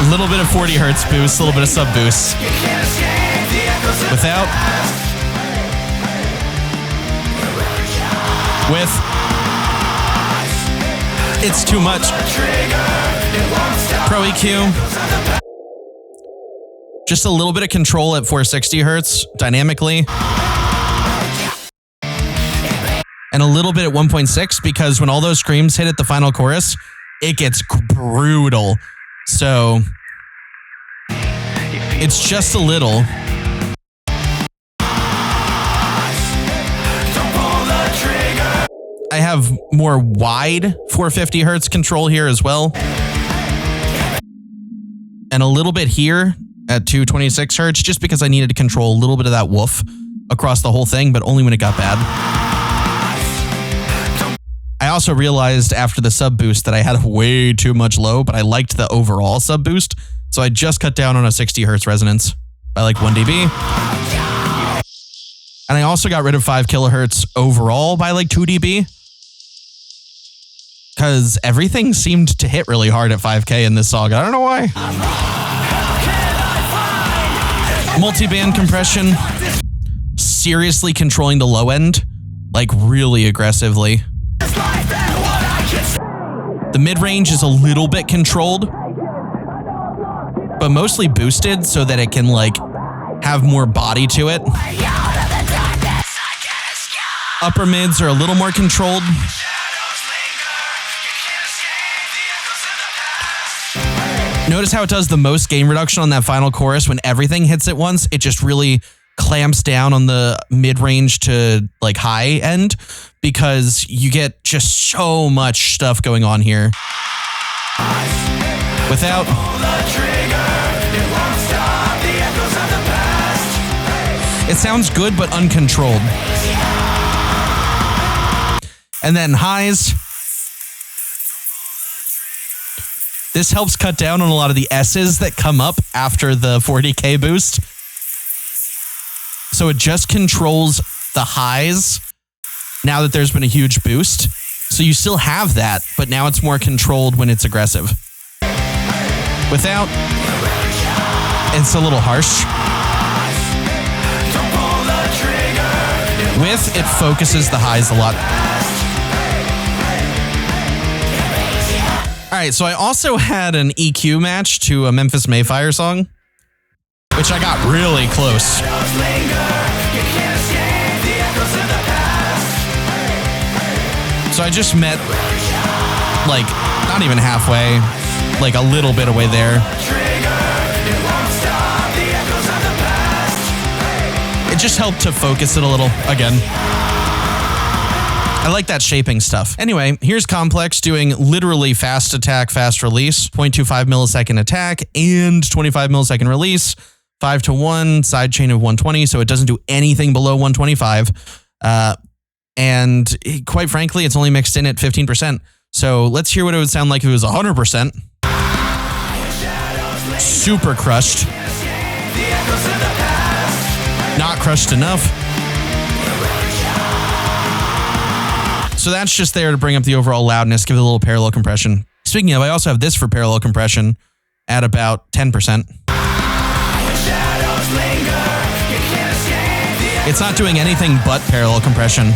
a little bit of 40 hertz boost, a little bit of sub boost. Without, with, it's too much. Pro EQ. Just a little bit of control at 460 hertz dynamically. And a little bit at 1.6 because when all those screams hit at the final chorus, it gets brutal. So it's just a little. I have more wide 450 hertz control here as well. And a little bit here at 226 hertz, just because I needed to control a little bit of that woof across the whole thing, but only when it got bad. I also realized after the sub boost that I had way too much low, but I liked the overall sub boost. So I just cut down on a 60 hertz resonance by like 1 dB. And I also got rid of 5 kilohertz overall by like 2 dB. Because everything seemed to hit really hard at 5K in this song. I don't know why. Multi-band compression. Seriously controlling the low end. Like really aggressively. The mid-range is a little bit controlled. But mostly boosted so that it can like have more body to it. Upper mids are a little more controlled. Notice how it does the most gain reduction on that final chorus when everything hits at once. It just really clamps down on the mid-range to like high end because you get just so much stuff going on here. Without, it sounds good but uncontrolled. And then highs. This helps cut down on a lot of the S's that come up after the 40K boost. So it just controls the highs now that there's been a huge boost. So you still have that, but now it's more controlled when it's aggressive. Without, it's a little harsh. With, it focuses the highs a lot. All right, so I also had an EQ match to a Memphis Mayfire song, which I got really close. So I just met, like, not even halfway, like a little bit away there. It just helped to focus it a little again. I like that shaping stuff. Anyway, here's Complex doing literally fast attack, fast release, 0.25 millisecond attack and 25 millisecond release, 5-to-1, side chain of 120, so it doesn't do anything below 125. And quite frankly, it's only mixed in at 15%. So let's hear what it would sound like if it was 100%. Super crushed. Not crushed enough. So that's just there to bring up the overall loudness, give it a little parallel compression. Speaking of, I also have this for parallel compression at about 10%. It's not doing anything but parallel compression.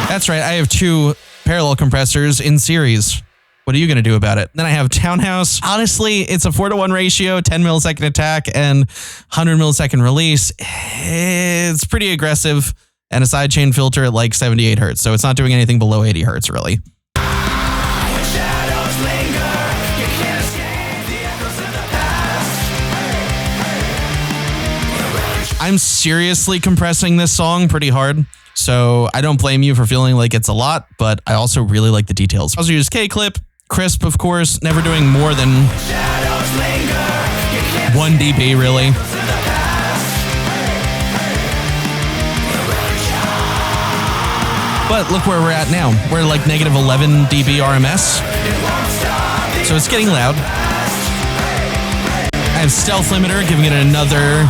That's right, I have 2 parallel compressors in series. What are you going to do about it? Then I have Townhouse. Honestly, it's a 4-to-1 ratio, 10 millisecond attack and 100 millisecond release. It's pretty aggressive. And a sidechain filter at like 78 hertz. So it's not doing anything below 80 hertz, really. I'm seriously compressing this song pretty hard. So I don't blame you for feeling like it's a lot, but I also really like the details. I also use K-Clip, crisp, of course, never doing more than 1 dB, really. But look where we're at now. We're like negative 11 dB RMS. So it's getting loud. I have Stealth Limiter, giving it another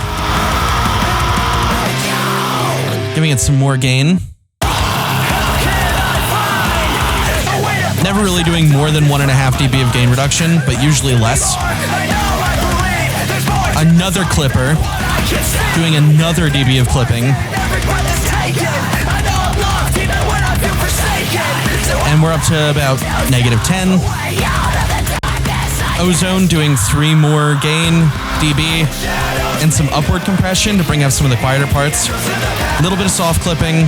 Giving it some more gain. Never really doing more than 1.5 dB of gain reduction, but usually less. Another clipper. Doing another dB of clipping. And we're up to about -10. Ozone doing 3 more gain dB and some upward compression to bring up some of the quieter parts. A little bit of soft clipping.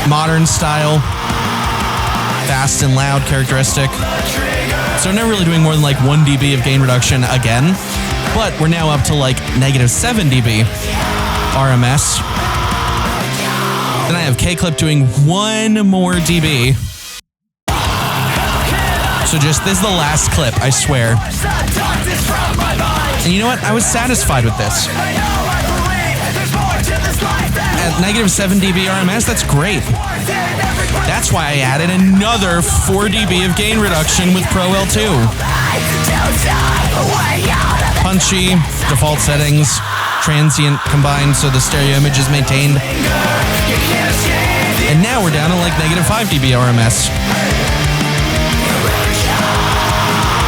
Modern style. Fast and loud characteristic. So never really doing more than like 1 dB of gain reduction again. But we're now up to like -7 dB RMS. Then I have K-Clip doing 1 more dB. So just, this is the last clip, I swear. And you know what? I was satisfied with this. At -7 dB RMS, that's great. That's why I added another 4 dB of gain reduction with Pro L2. Punchy, default settings, transient combined, so the stereo image is maintained. And now we're down to like -5 dB RMS.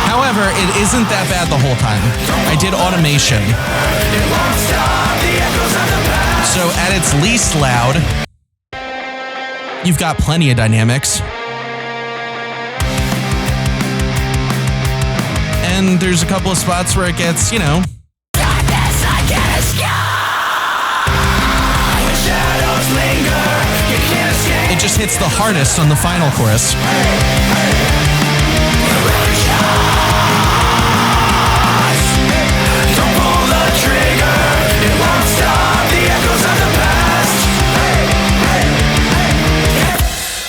However, it isn't that bad the whole time. I did automation. So at its least loud, you've got plenty of dynamics. And there's a couple of spots where it gets, you know, it just hits the hardest on the final chorus. Don't pull the trigger, it won't stop the echoes of the past.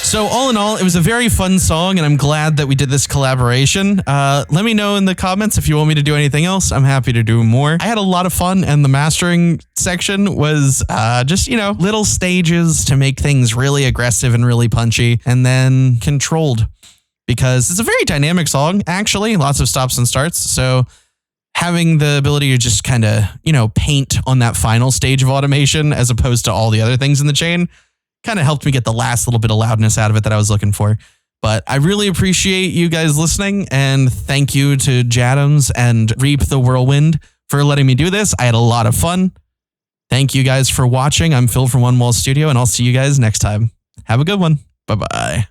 So all in all, it was a very fun song, and I'm glad that we did this collaboration. Let me know in the comments if you want me to do anything else. I'm happy to do more. I had a lot of fun, and the mastering section was just, you know, little stages to make things really aggressive and really punchy, and then controlled. Because it's a very dynamic song, actually. Lots of stops and starts. So having the ability to just kind of, you know, paint on that final stage of automation as opposed to all the other things in the chain kind of helped me get the last little bit of loudness out of it that I was looking for. But I really appreciate you guys listening, and thank you to Jadams and Reap the Whirlwind for letting me do this. I had a lot of fun. Thank you guys for watching. I'm Phil from One Wall Studio, and I'll see you guys next time. Have a good one. Bye-bye.